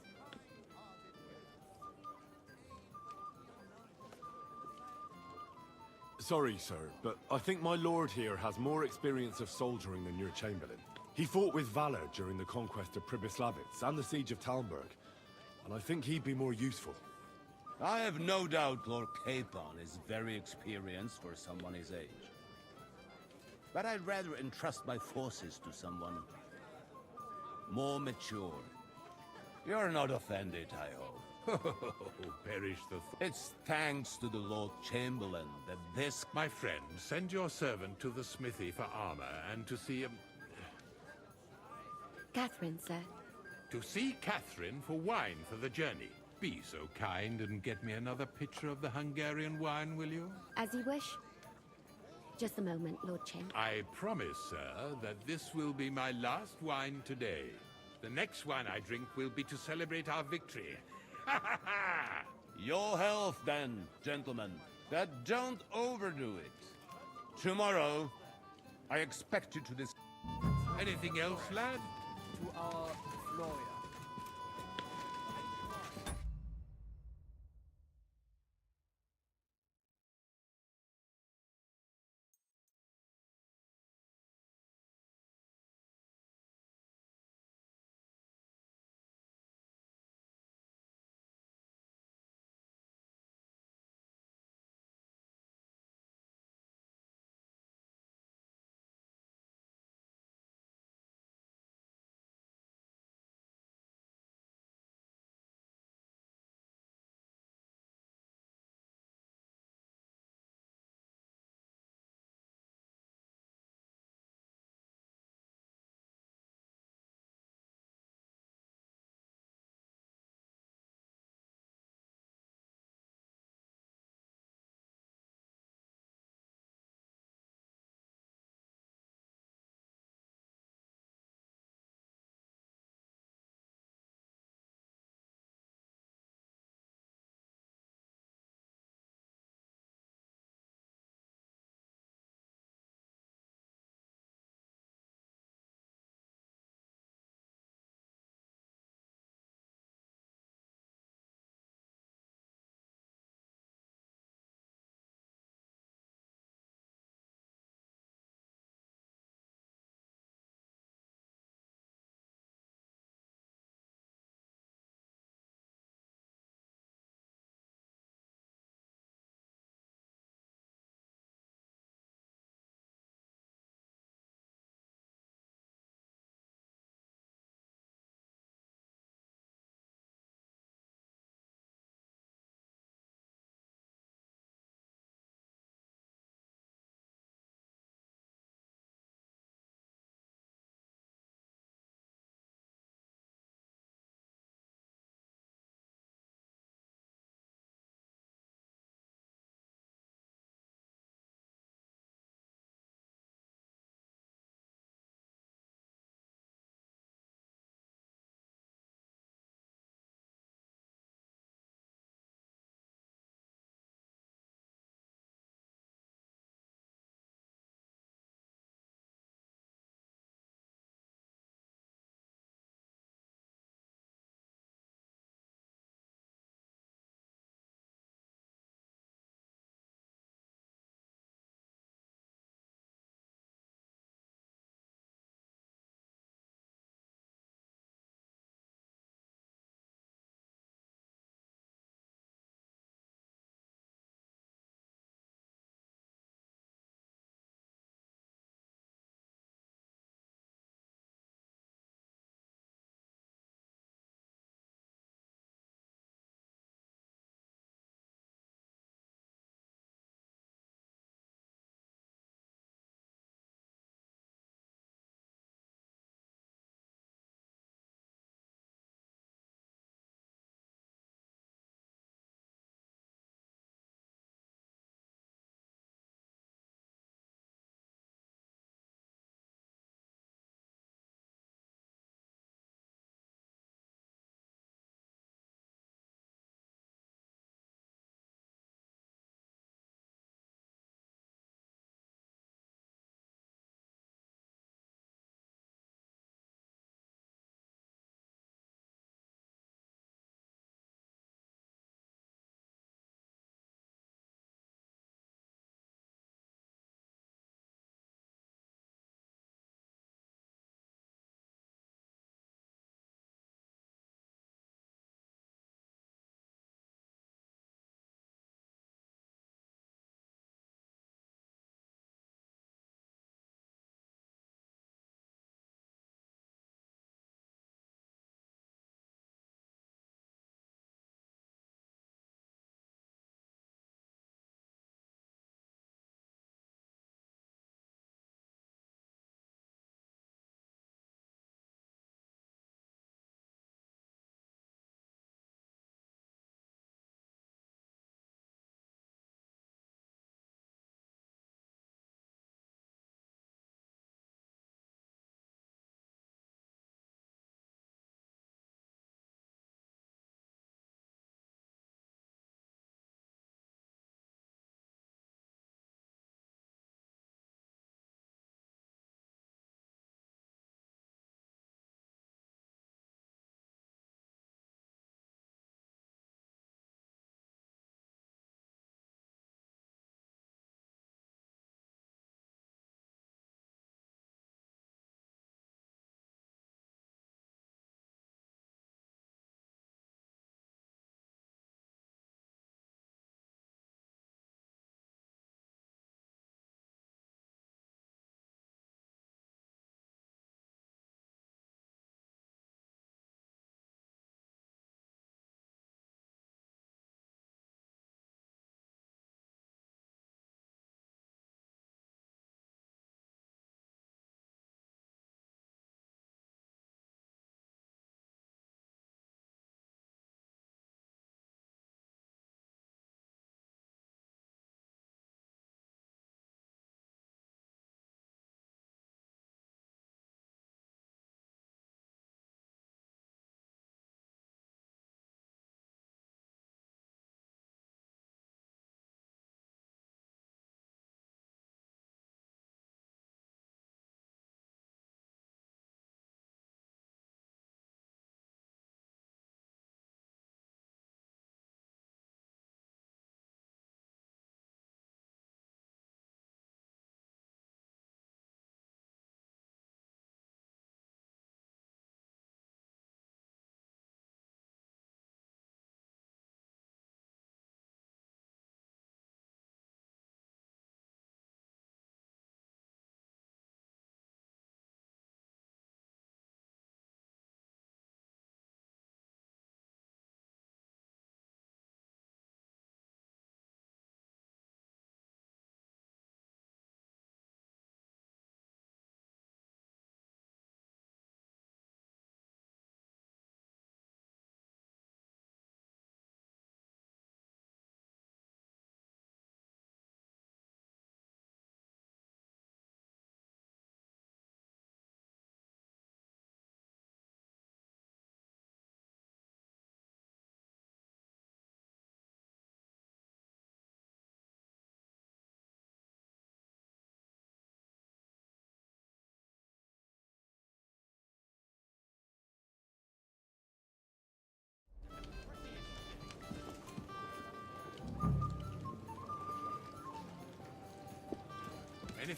Sorry, sir, but I think my lord here has more experience of soldiering than your Chamberlain. He fought with valor during the conquest of Pribyslavitz and the siege of Talmberg, and I think he'd be more useful. I have no doubt Lord Capon is very experienced for someone his age. But I'd rather entrust my forces to someone more mature. You're not offended, I hope. Perish the It's thanks to the Lord Chamberlain that this... My friend, send your servant to the smithy for armor and to see... Catherine, sir. To see Catherine for wine for the journey. Be so kind and get me another pitcher of the Hungarian wine, will you? As you wish. Just a moment, Lord Chamberlain. I promise, sir, that this will be my last wine today. The next wine I drink will be to celebrate our victory. Ha ha ha! Your health, then, gentlemen. But don't overdo it. Tomorrow, I expect you to this... Anything else, lad? To our lawyer.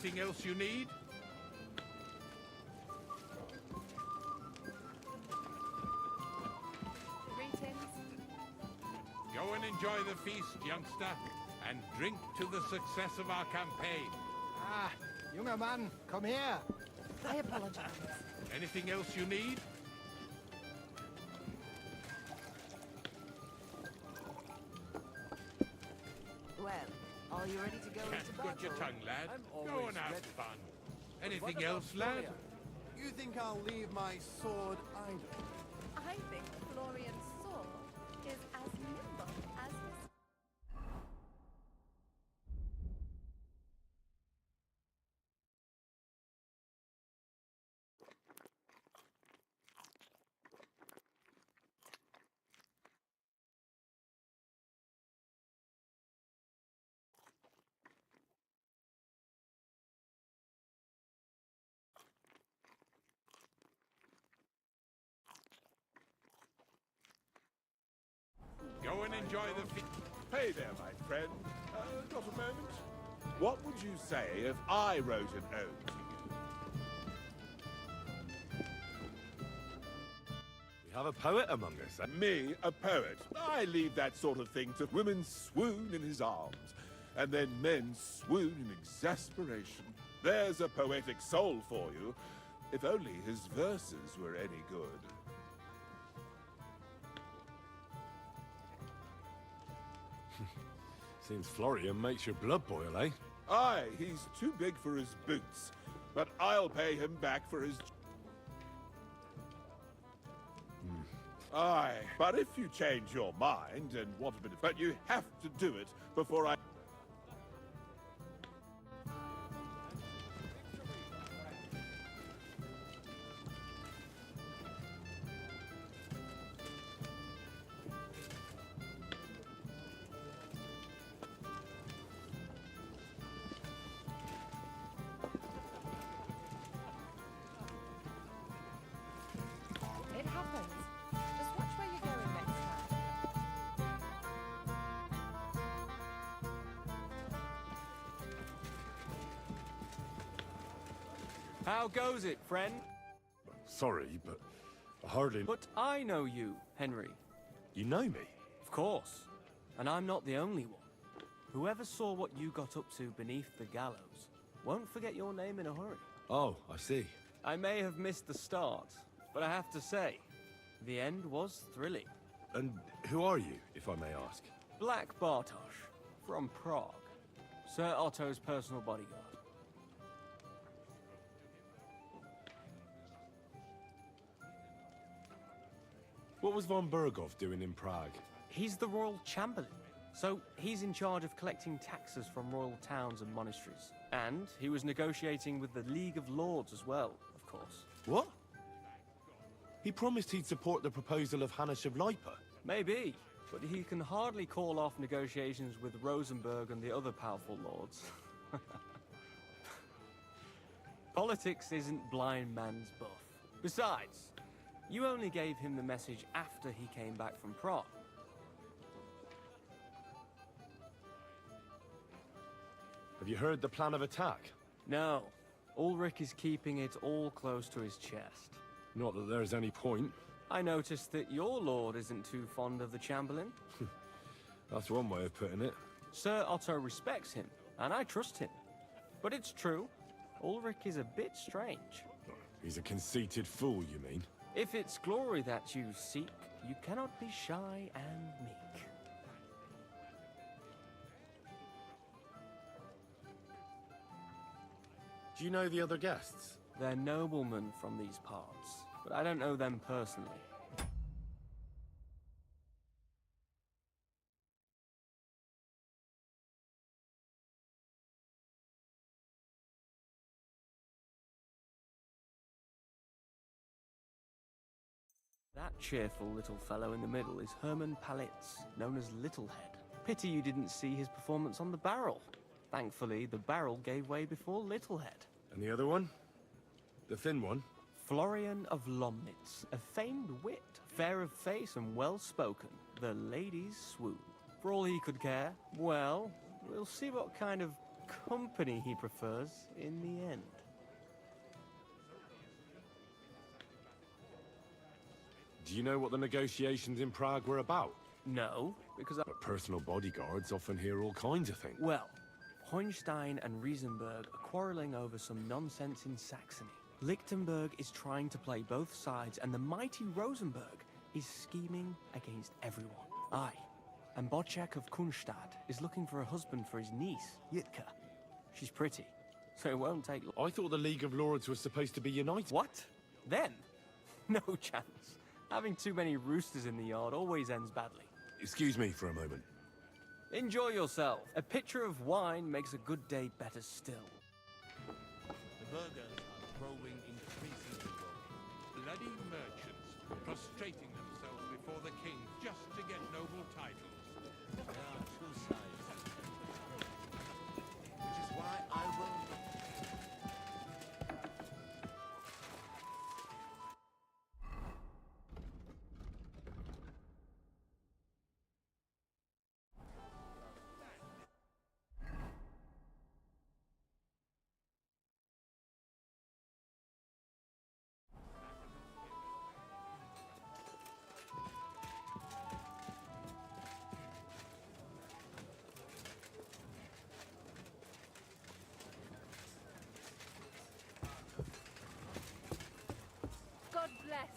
Anything else you need? Greetings. Go and enjoy the feast, youngster, and drink to the success of our campaign. Ah, younger man, come here. I apologize. Anything else you need? Well, are you ready to go into battle? Got your tongue, lad. Go always and have ready. fun. What Anything about else, lad? Florian? You think I'll leave my sword idle? I think Florian's sword is as nimble as his... Go and enjoy the feast. Hey there, my friend. Got a moment? What would you say if I wrote an ode to you? We have a poet among us, eh? Me, a poet. I leave that sort of thing to women swoon in his arms, and then men swoon in exasperation. There's a poetic soul for you, if only his verses were any good. Seems Florian makes your blood boil, eh? Aye, he's too big for his boots, but I'll pay him back for his... Aye, but if you change your mind and want a bit of... But you have to do it before I... It happens. Just watch where you're going next time. How goes it, friend? Sorry, but I hardly... But I know you, Henry. You know me? Of course. And I'm not the only one. Whoever saw what you got up to beneath the gallows won't forget your name in a hurry. Oh, I see. I may have missed the start, but I have to say, the end was thrilling. And who are you, if I may ask? Black Bartosz, from Prague. Sir Otto's personal bodyguard. What was von Bergov doing in Prague? He's the royal chamberlain, so he's in charge of collecting taxes from royal towns and monasteries. And he was negotiating with the League of Lords as well, of course. What? He promised he'd support the proposal of Hannes of Lipa. Maybe, but he can hardly call off negotiations with Rosenberg and the other powerful lords. Politics isn't blind man's buff. Besides, you only gave him the message after he came back from Prague. Have you heard the plan of attack? No. Ulrich is keeping it all close to his chest. Not that there's any point. I noticed that your lord isn't too fond of the Chamberlain. That's one way of putting it. Sir Otto respects him, and I trust him. But it's true, Ulrich is a bit strange. He's a conceited fool, you mean? If it's glory that you seek, you cannot be shy and meek. Do you know the other guests? They're noblemen from these parts, but I don't know them personally. That cheerful little fellow in the middle is Herman Palitz, known as Littlehead. Pity you didn't see his performance on the barrel. Thankfully, the barrel gave way before Littlehead. And the other one? The thin one? Florian of Lomnitz, a famed wit, fair of face and well-spoken. The ladies swoon. For all he could care, well, we'll see what kind of company he prefers in the end. Do you know what the negotiations in Prague were about? No, because But personal bodyguards often hear all kinds of things. Well, Hohenstein and Riesenberg are quarreling over some nonsense in Saxony. Lichtenberg is trying to play both sides, and the mighty Rosenberg is scheming against everyone. Aye, and Bocek of Kunstadt is looking for a husband for his niece, Yitka. She's pretty, so it won't take long. I thought the League of Lords was supposed to be united. What? Then? No chance. Having too many roosters in the yard always ends badly. Excuse me for a moment. Enjoy yourself. A pitcher of wine makes a good day better still. The burghers are growing increasingly woke. Bloody merchants prostrating themselves before the king just to get noble titles. There are two sides. Which is why I will... God bless.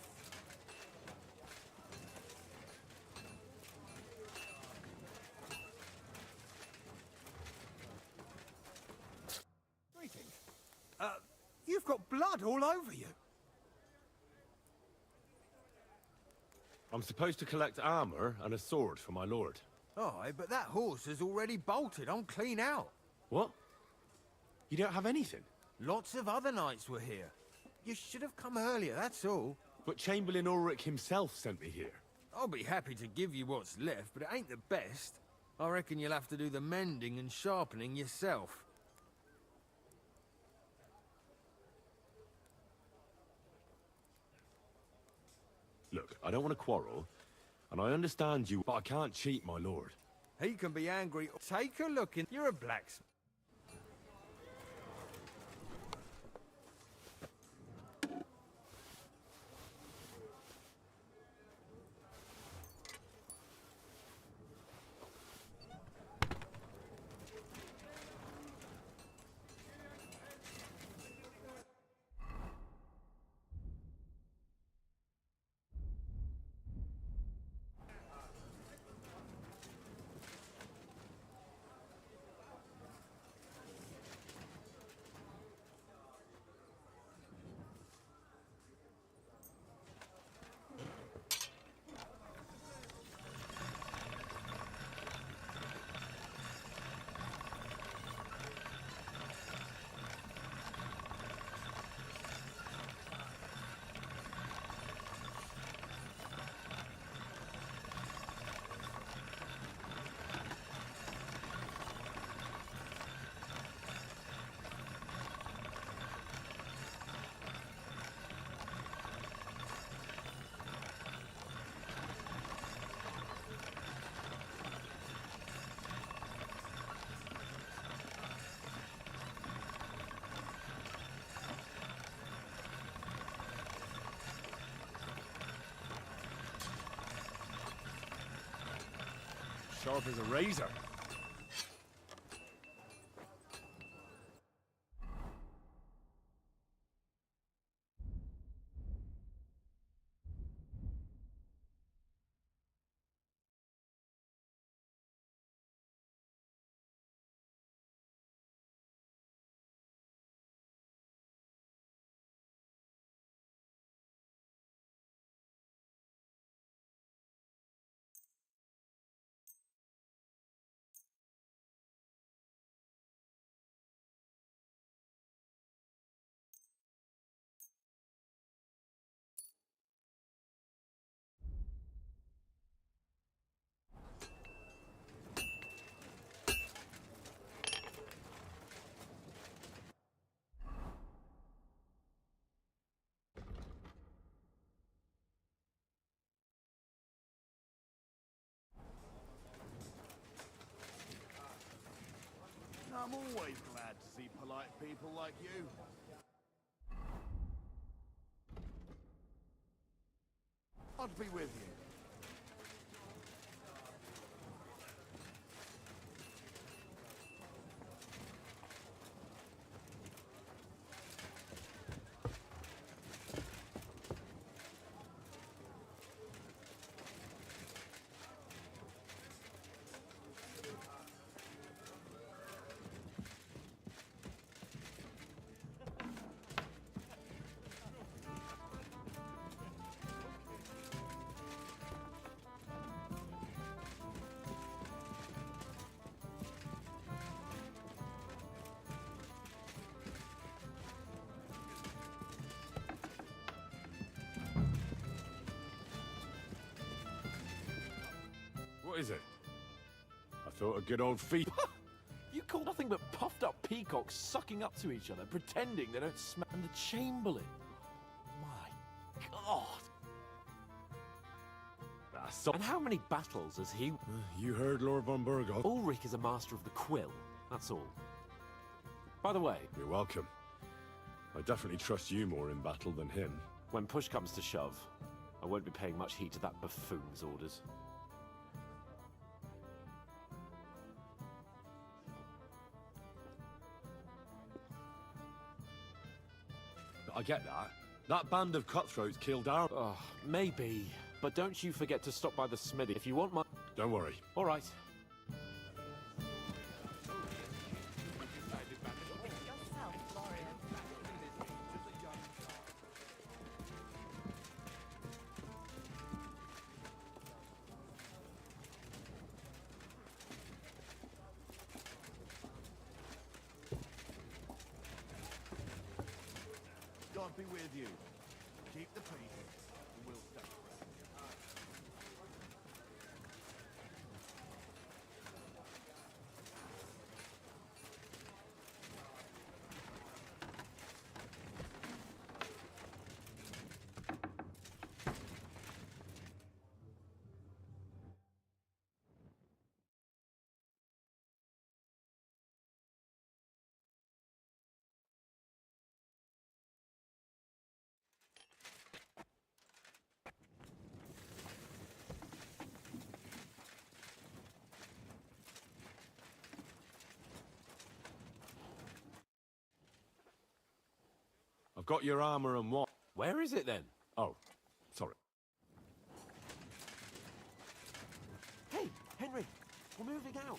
Greetings. You've got blood all over you. I'm supposed to collect armor and a sword for my lord. Aye, but that horse has already bolted. I'm clean out. What? You don't have anything? Lots of other knights were here. You should have come earlier, that's all. But Chamberlain Ulrich himself sent me here. I'll be happy to give you what's left, but it ain't the best. I reckon you'll have to do the mending and sharpening yourself. Look, I don't want to quarrel, and I understand you, but I can't cheat my lord. He can be angry. Take a look in. You're a blacksmith. Sharp as a razor. like people like you. I'd be with you. What is it? I thought a good old feast. You call nothing but puffed up peacocks sucking up to each other, pretending they don't smell. And the Chamberlain. My God. And how many battles has he... You heard Lord von Burgos. Ulrich is a master of the quill, that's all. By the way... You're welcome. I definitely trust you more in battle than him. When push comes to shove, I won't be paying much heed to that buffoon's orders. I get that. That band of cutthroats killed our... Oh, maybe. But don't you forget to stop by the smithy if you want my... Don't worry. All right. God be with you. Keep the peace, and we'll stay. I've got your armor and what? Where is it then? Oh, sorry. Hey, Henry, we're moving out.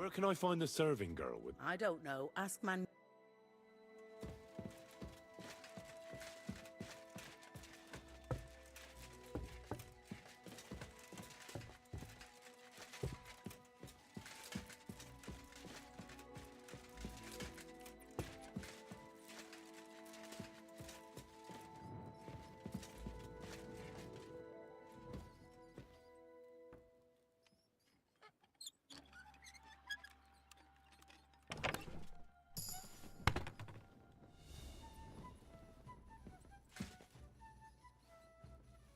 Where can I find the serving girl with... I don't know. Ask man.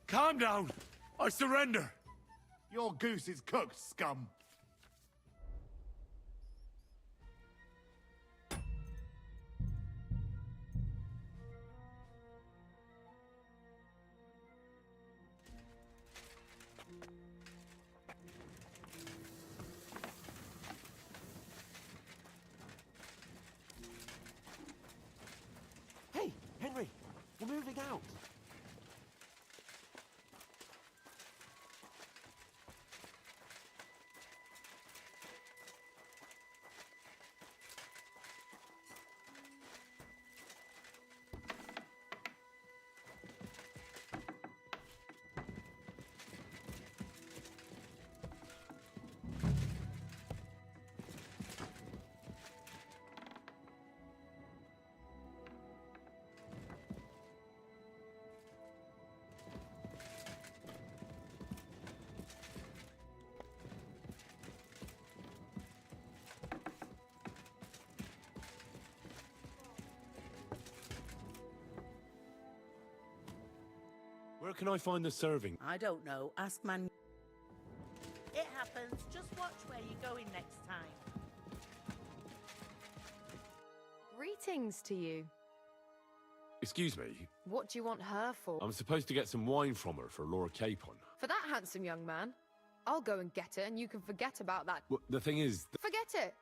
Calm down! I surrender! Your goose is cooked, scum. Hey, Henry, we're moving out. Where can I find the serving? I don't know. Ask man. It happens. Just watch where you're going next time. Greetings to you. Excuse me, What do you want her for? I'm supposed to get some wine from her for Laura Capon. For that handsome young man? I'll go and get it, and you can forget about that. Well, the thing is... Forget it!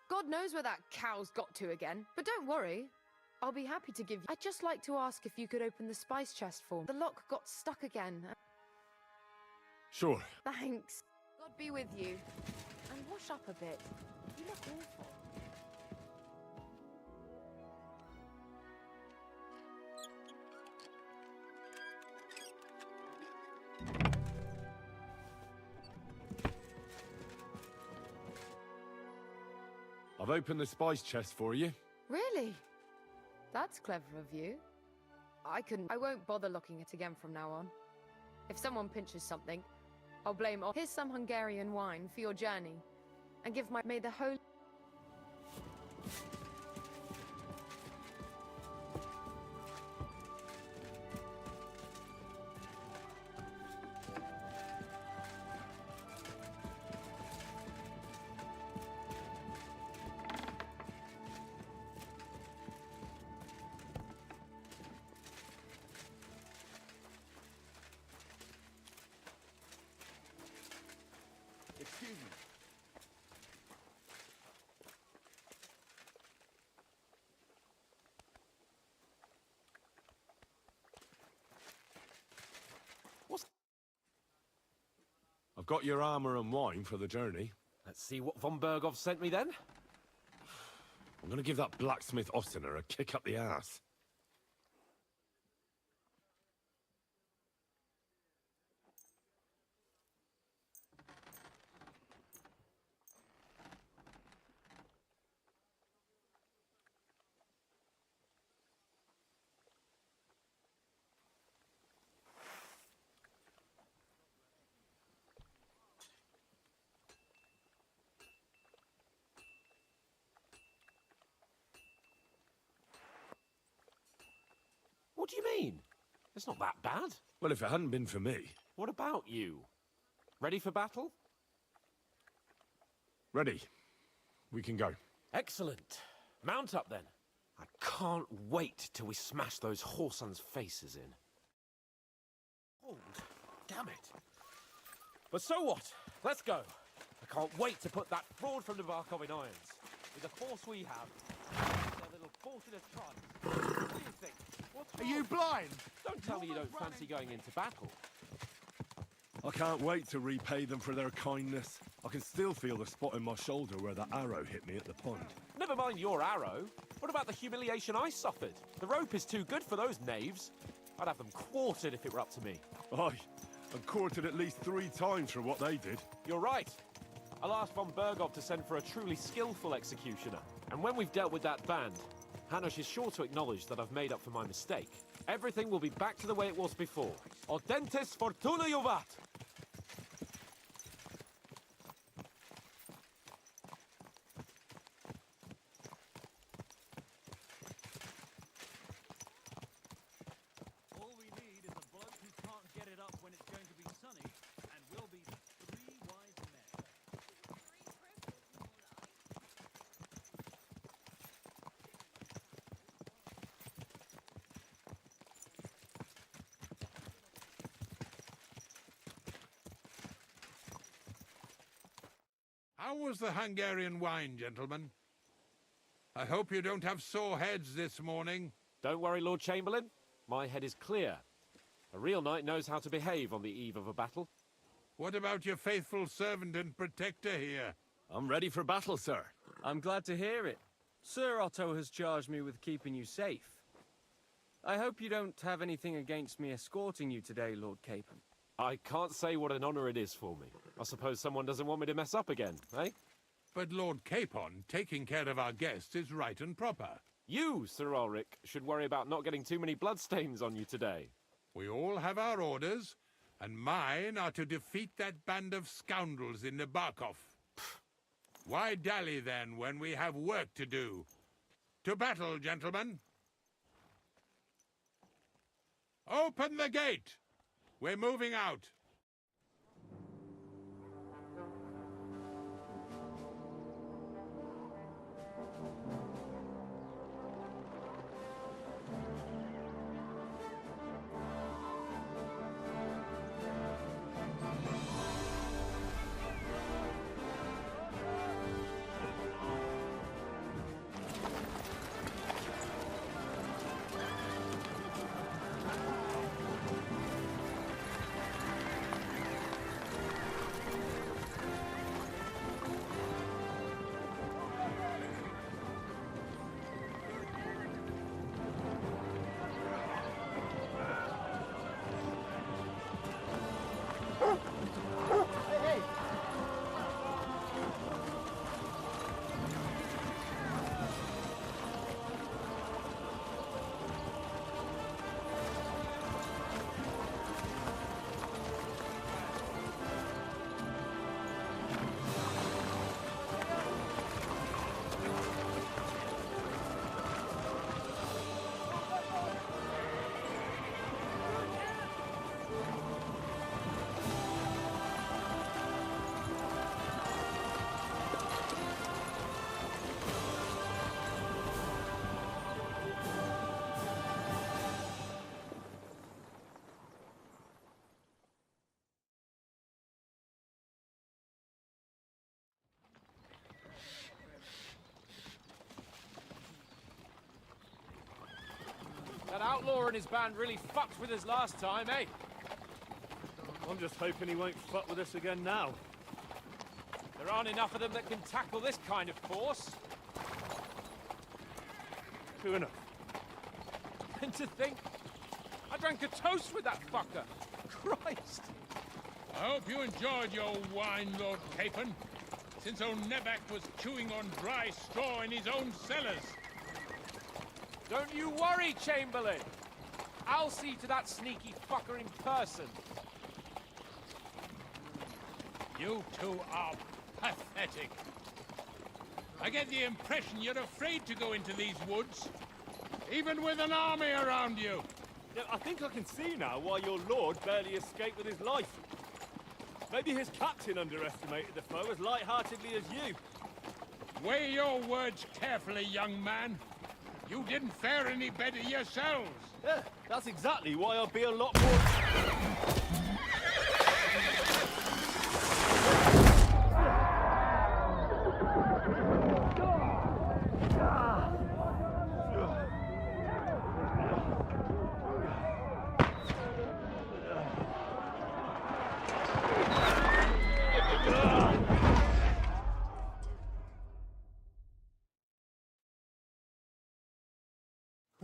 God knows where that cow's got to again. But don't worry. I'll be happy to give you... I'd just like to ask if you could open the spice chest for me. The lock got stuck again. Sure. Thanks. God be with you. And wash up a bit. You look awful. I've opened the spice chest for you. Really? That's clever of you. I won't bother locking it again from now on. If someone pinches something, I'll blame off. Here's some Hungarian wine for your journey. And give may the holy... Excuse me. I've got your armor and wine for the journey. Let's see what von Berghoff sent me then. I'm gonna give that blacksmith Ostener a kick up the ass. What do you mean? It's not that bad. Well, if it hadn't been for me... What about you? Ready for battle? Ready. We can go. Excellent. Mount up then. I can't wait till we smash those whoresons' faces in. Oh, damn it. But so what? Let's go. I can't wait to put that fraud from the Barkov in irons. With the force we have, their little fortunate tribes. What do you think? What's Are you blind? Don't tell me you don't fancy going into battle. I can't wait to repay them for their kindness. I can still feel the spot in my shoulder where the arrow hit me at the pond. Never mind your arrow. What about the humiliation I suffered? The rope is too good for those knaves. I'd have them quartered if it were up to me. Aye, and quartered at least 3 times for what they did. You're right. I'll ask von Bergov to send for a truly skillful executioner. And when we've dealt with that band, Hanush is sure to acknowledge that I've made up for my mistake. Everything will be back to the way it was before. Audentes fortuna juvat! All we need is a bloke who can't get it up when it's going to be sunny, and we'll be 3 wise men. How was the Hungarian wine, gentlemen? I hope you don't have sore heads this morning. Don't worry, Lord Chamberlain. My head is clear. A real knight knows how to behave on the eve of a battle. What about your faithful servant and protector here? I'm ready for battle, sir. I'm glad to hear it. Sir Otto has charged me with keeping you safe. I hope you don't have anything against me escorting you today, Lord Capon. I can't say what an honor it is for me. I suppose someone doesn't want me to mess up again, eh? But Lord Capon, taking care of our guests is right and proper. You, Sir Ulrich, should worry about not getting too many bloodstains on you today. We all have our orders, and mine are to defeat that band of scoundrels in Nabokov. Why dally, then, when we have work to do? To battle, gentlemen! Open the gate! We're moving out. That outlaw and his band really fucked with us last time, eh? I'm just hoping he won't fuck with us again now. There aren't enough of them that can tackle this kind of force. True enough. And to think, I drank a toast with that fucker. Christ! I hope you enjoyed your wine, Lord Capon, since old Neback was chewing on dry straw in his own cellars. Don't you worry, Chamberlain. I'll see to that sneaky fucker in person. You two are pathetic. I get the impression you're afraid to go into these woods, even with an army around you. Yeah, I think I can see now why your lord barely escaped with his life. Maybe his captain underestimated the foe as light-heartedly as you. Weigh your words carefully, young man. You didn't fare any better yourselves. Yeah, that's exactly why I'll be a lot more...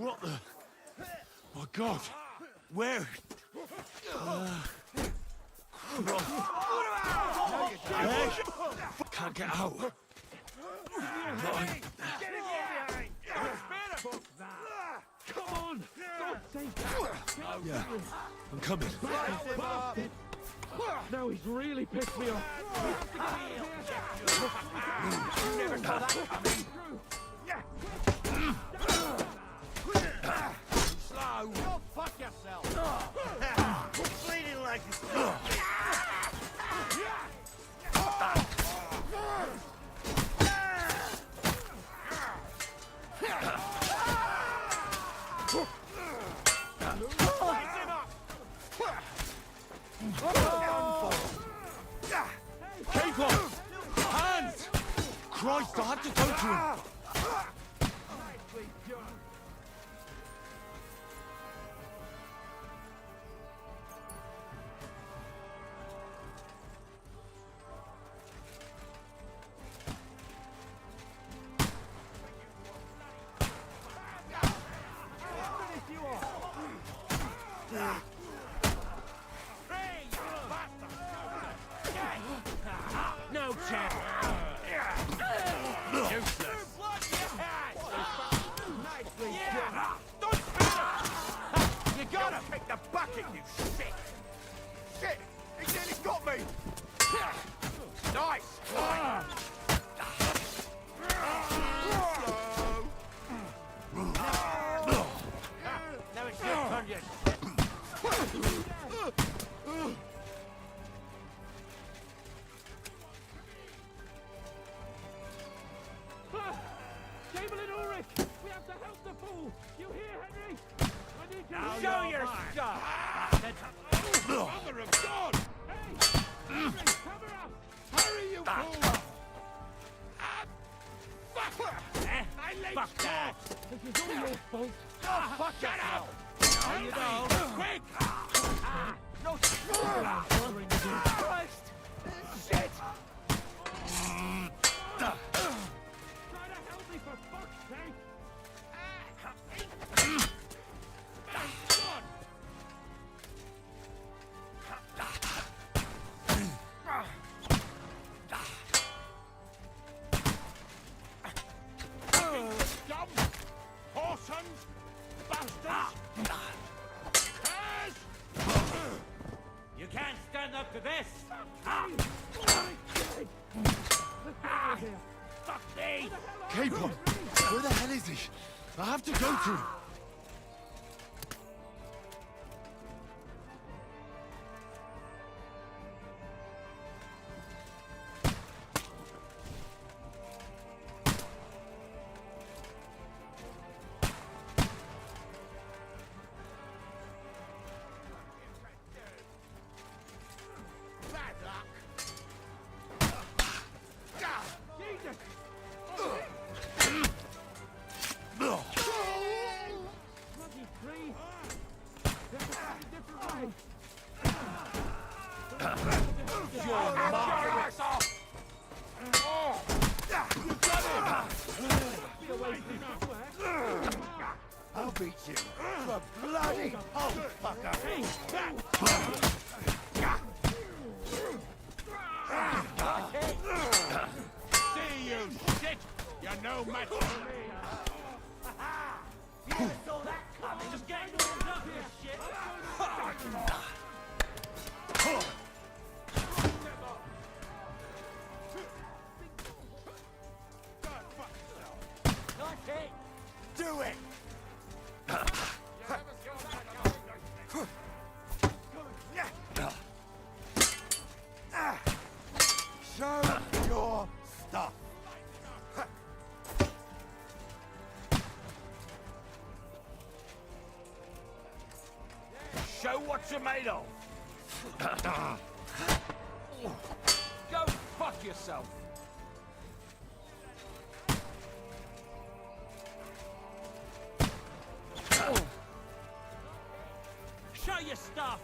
What the? My God! Where? Can't get out. Come on! God's sake! Yeah, I'm coming. No, he's really pissed me off. Never saw that coming. Slow! Go fuck yourself! Bleeding like this. Keep on! Hands! Christ, I have to go to him! No chance. Useless. You gotta pick the bucket, you shit! Shit! He nearly got me! Nice! Now it's your turn, you Gable and Ulrich! We have to help the fool! You hear, Henry? I need to Show your stuff! Mother of God! Hey! Henry, cover up! Hurry, you fool! Fuck that! This is all your fault. Fuck shut up! There you go! Quick! No! Christ! Shit! Try to help me for fuck's sake! Scum! Whoresons! Bastards! Curse! You can't stand up to this! Fuck me! Capon! Where the hell is he? I have to go to him! Bad luck! Jesus! Bloody tree! There's a different way! Your mark! You got Be away from me. I'll beat you! You bloody old fucker! See you, shit! You're no match for me! You never saw that coming! Just get warmed up here, shit! Do it! Show your stuff! Show what you're made of! Go fuck yourself! Show your stuff!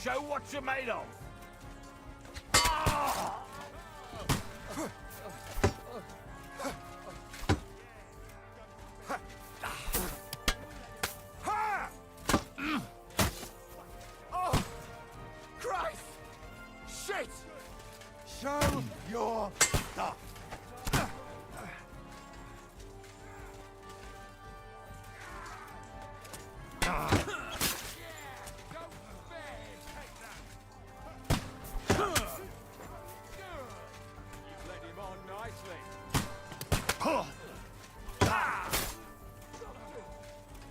Show what you're made of. Oh! Christ! Shit! Show your stuff.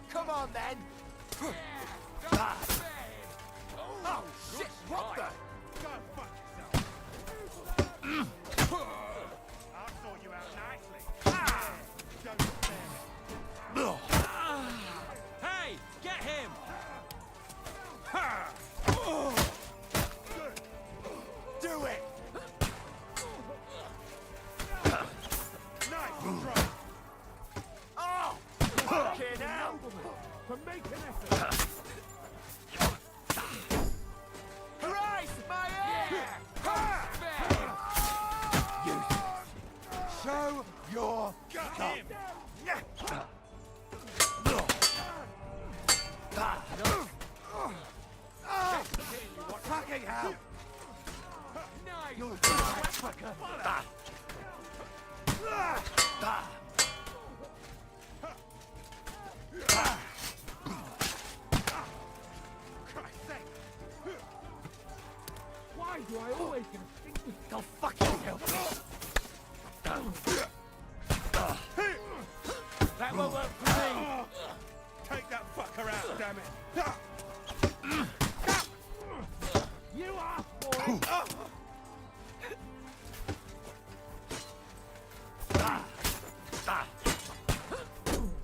Come on, then! Oh, shit! What the? Go fuck yourself! I'll sort you out nicely. Hey, get him! Do it! Nice try! Oh! Fucking hell! For making effort. Christ, my ear! Show your stuff. Fucking hell! You fucker! Why do I always get a thing with Go fuck yourself! that won't work for me? Take that fucker out, damn it! You asked for it!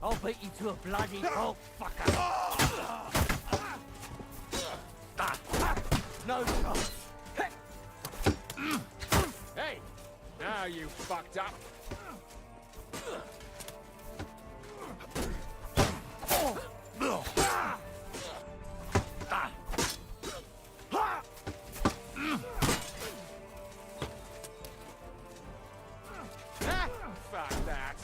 I'll beat you to a bloody pulp, fucker. No chance. Hey, now you fucked up. Fuck that.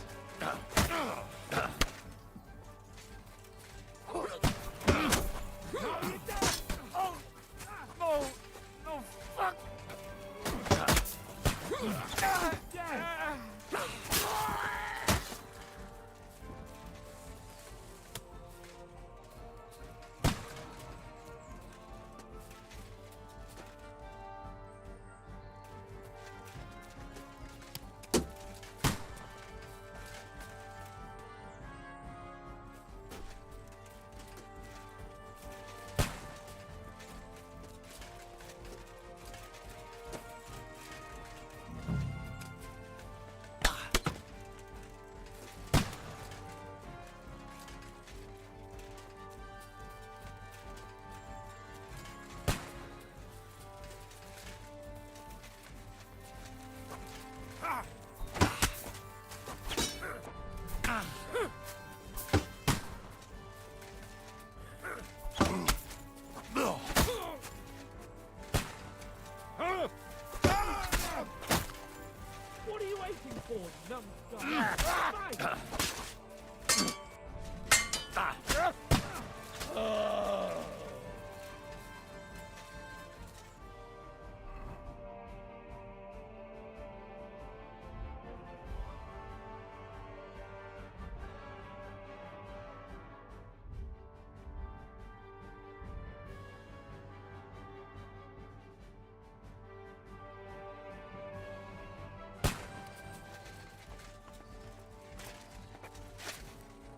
No, fuck! What are you waiting for, numbskull?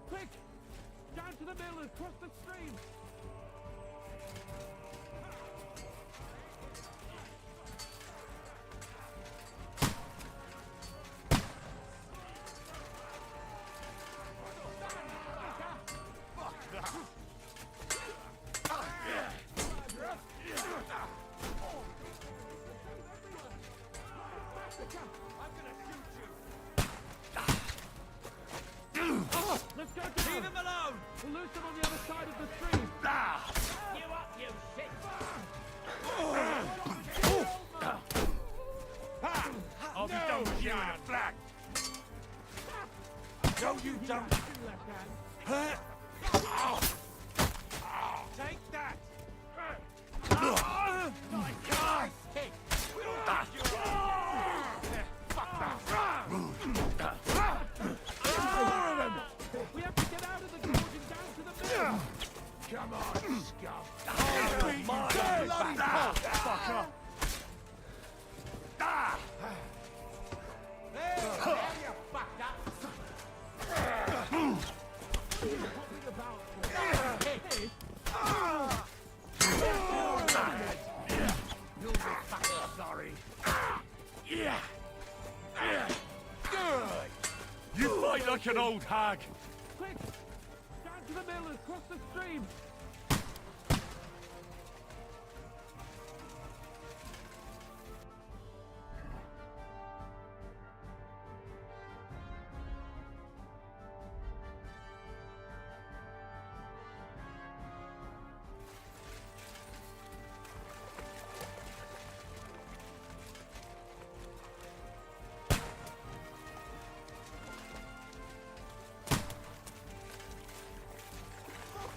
Quick! Down to the mill and cross the stream! Let's go to leave him alone! We'll lose them on the other side of the stream! Ah! You up, you shit! No, you don't! Take that! Nice hit! We have to get out of the gorge and down to the mill! Come on, scum! Bloody fucker! There you fucked up! Hopping about for? You'll be fucking sorry. You fight like an old hag. Quick! Down to the mill and cross the stream!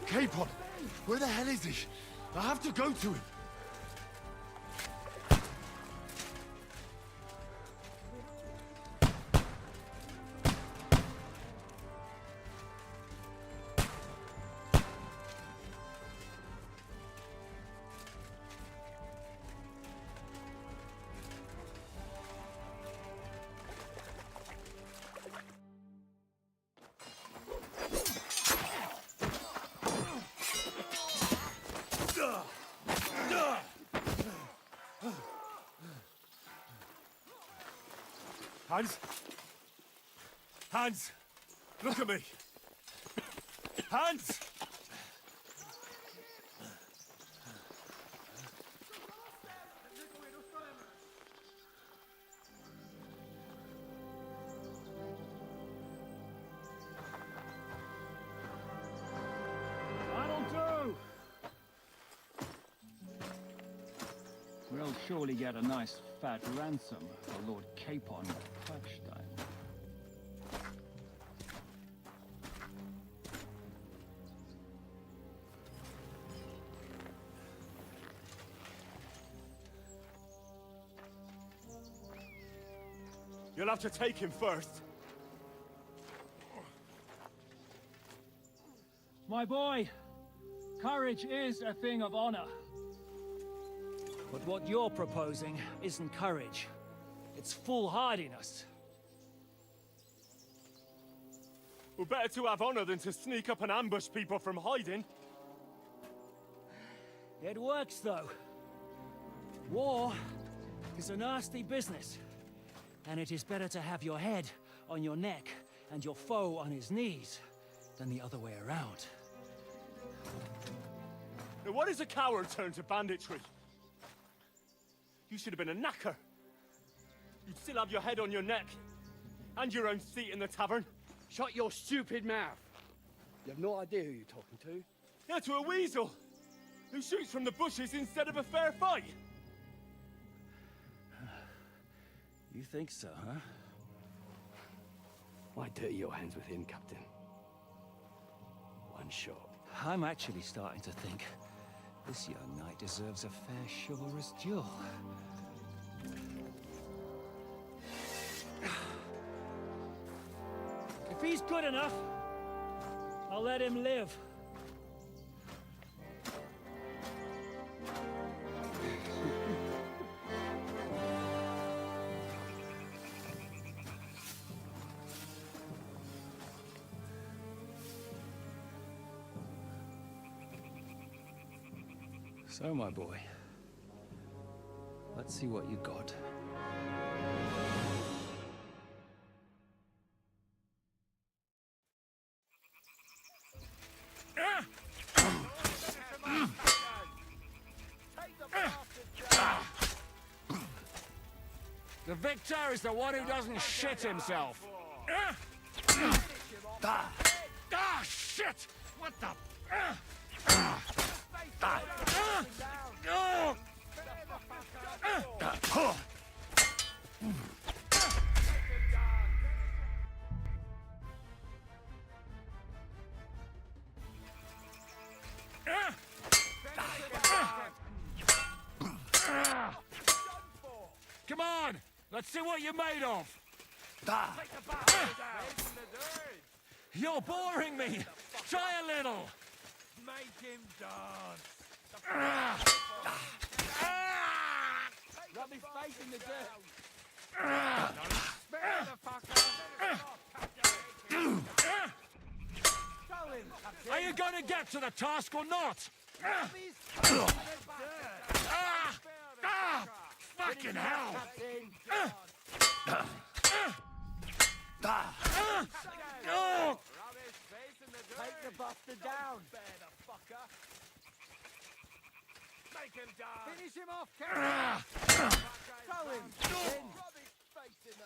Capon! Where the hell is he? I have to go to him. Hans? Hans! Look at me! Hans! That'll do! We'll surely get a nice fat ransom for Lord Capon Kirkstein. You'll have to take him first. My boy, courage is a thing of honor. But what you're proposing isn't courage. It's foolhardiness. Well, better to have honor than to sneak up and ambush people from hiding. It works, though. War is a nasty business. And it is better to have your head on your neck and your foe on his knees than the other way around. Now, what is a coward turned to banditry? You should have been a knacker. You'd still have your head on your neck. And your own seat in the tavern. Shut your stupid mouth. You have no idea who you're talking to. Yeah, to a weasel. Who shoots from the bushes instead of a fair fight. You think so, huh? Why dirty your hands with him, Captain? One shot. I'm actually starting to think this young knight deserves a fair chivalrous duel. If he's good enough, I'll let him live. So, my boy, let's see what you got. The victor is the one who doesn't shit himself. Ah, shit! What the... Let's see what you're made of. Take the bastard down! You're boring me. Try a little. Make him dance! Rub his face in the dirt. Spare the fucker! Are you going to get to the task or not? Fucking hell! Take the bastard down. Make him dance! Finish him off, Throw him.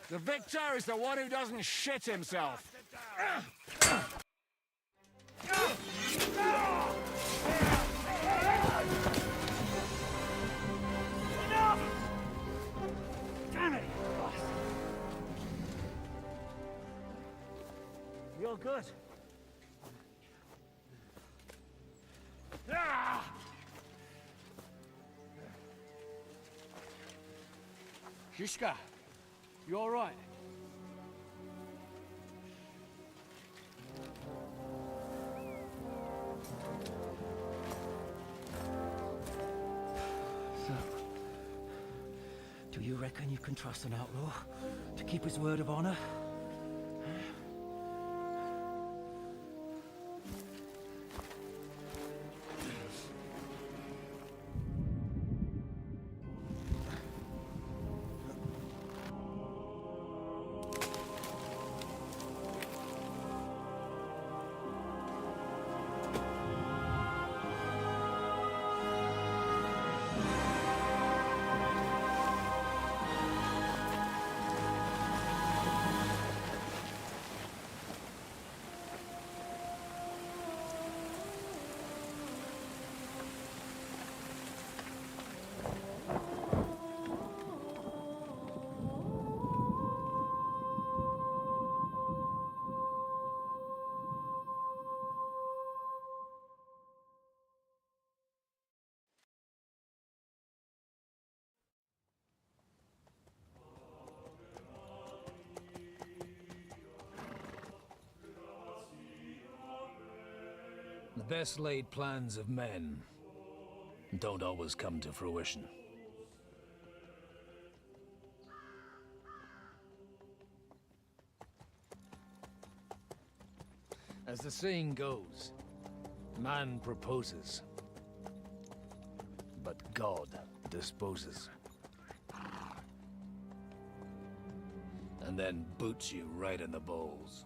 The victor is the one who doesn't shit himself. Enough! Damn it, boss. You're good. Shishka, you all right? So, do you reckon you can trust an outlaw to keep his word of honor? The best laid plans of men don't always come to fruition. As the saying goes, man proposes, but God disposes. And then boots you right in the balls.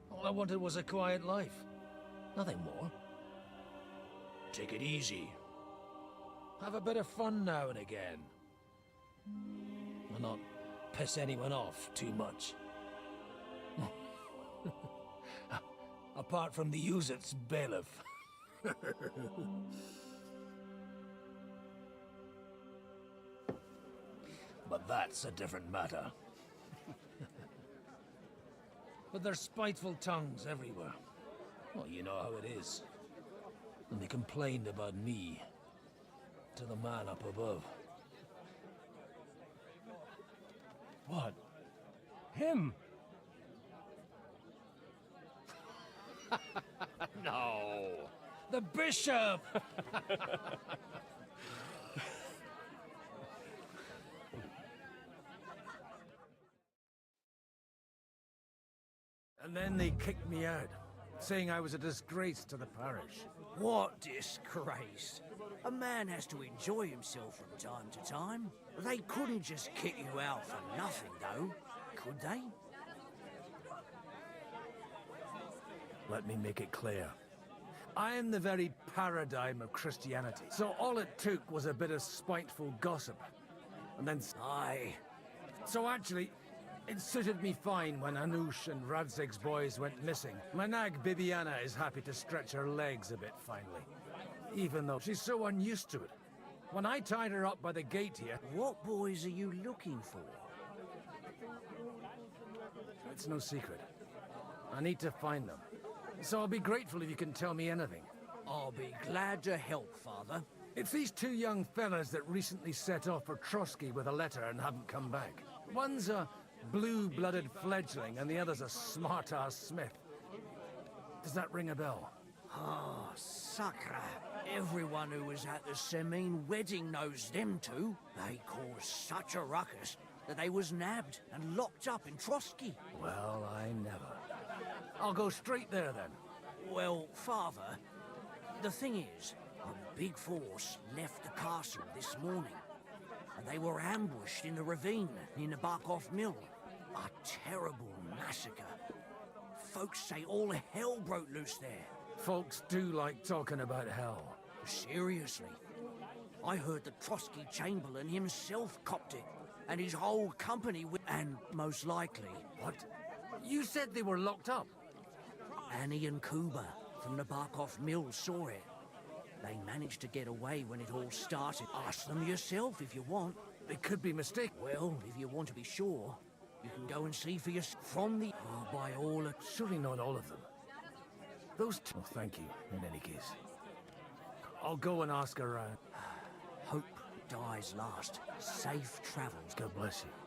All I wanted was a quiet life. Nothing more. Take it easy. Have a bit of fun now and again. And not piss anyone off too much. Apart from the Uzit's bailiff. But that's a different matter. But there's spiteful tongues everywhere. Well, you know how it is. And they complained about me to the man up above. What? Him? No! The bishop! And then they kicked me out, saying I was a disgrace to the parish. What disgrace? A man has to enjoy himself from time to time. They couldn't just kick you out for nothing, though, could they? Let me make it clear. I am the very paradigm of Christianity. So all it took was a bit of spiteful gossip. And then... Aye. So actually, it suited me fine when Anush and Radzig's boys went missing. My nag Bibiana is happy to stretch her legs a bit finally. Even though she's so unused to it. When I tied her up by the gate here... What boys are you looking for? It's no secret. I need to find them. So I'll be grateful if you can tell me anything. I'll be glad to help, Father. It's these two young fellas that recently set off for Trotsky with a letter and haven't come back. One's a blue-blooded fledgling and the other's a smart-ass smith. Does that ring a bell? Ah, Sacre. Everyone who was at the Semine wedding knows them two. They caused such a ruckus that they was nabbed and locked up in Trotsky. Well, I never. I'll go straight there then. Well, Father, the thing is, a big force left the castle this morning, and they were ambushed in the ravine near the Barkov Mill. A terrible massacre. Folks say all hell broke loose there. Folks do like talking about hell. Seriously. I heard the Trotsky Chamberlain himself copped it, and his whole company and most likely... What? You said they were locked up? Annie and Kuba from the Barkov Mill saw it. They managed to get away when it all started. Ask them yourself if you want. They could be mistaken. Well, if you want to be sure, you can go and see for yourself from the... Oh, by all... Surely not all of them. Those two... Oh, thank you, in any case. I'll go and ask around. Hope dies last. Safe travels. God bless you.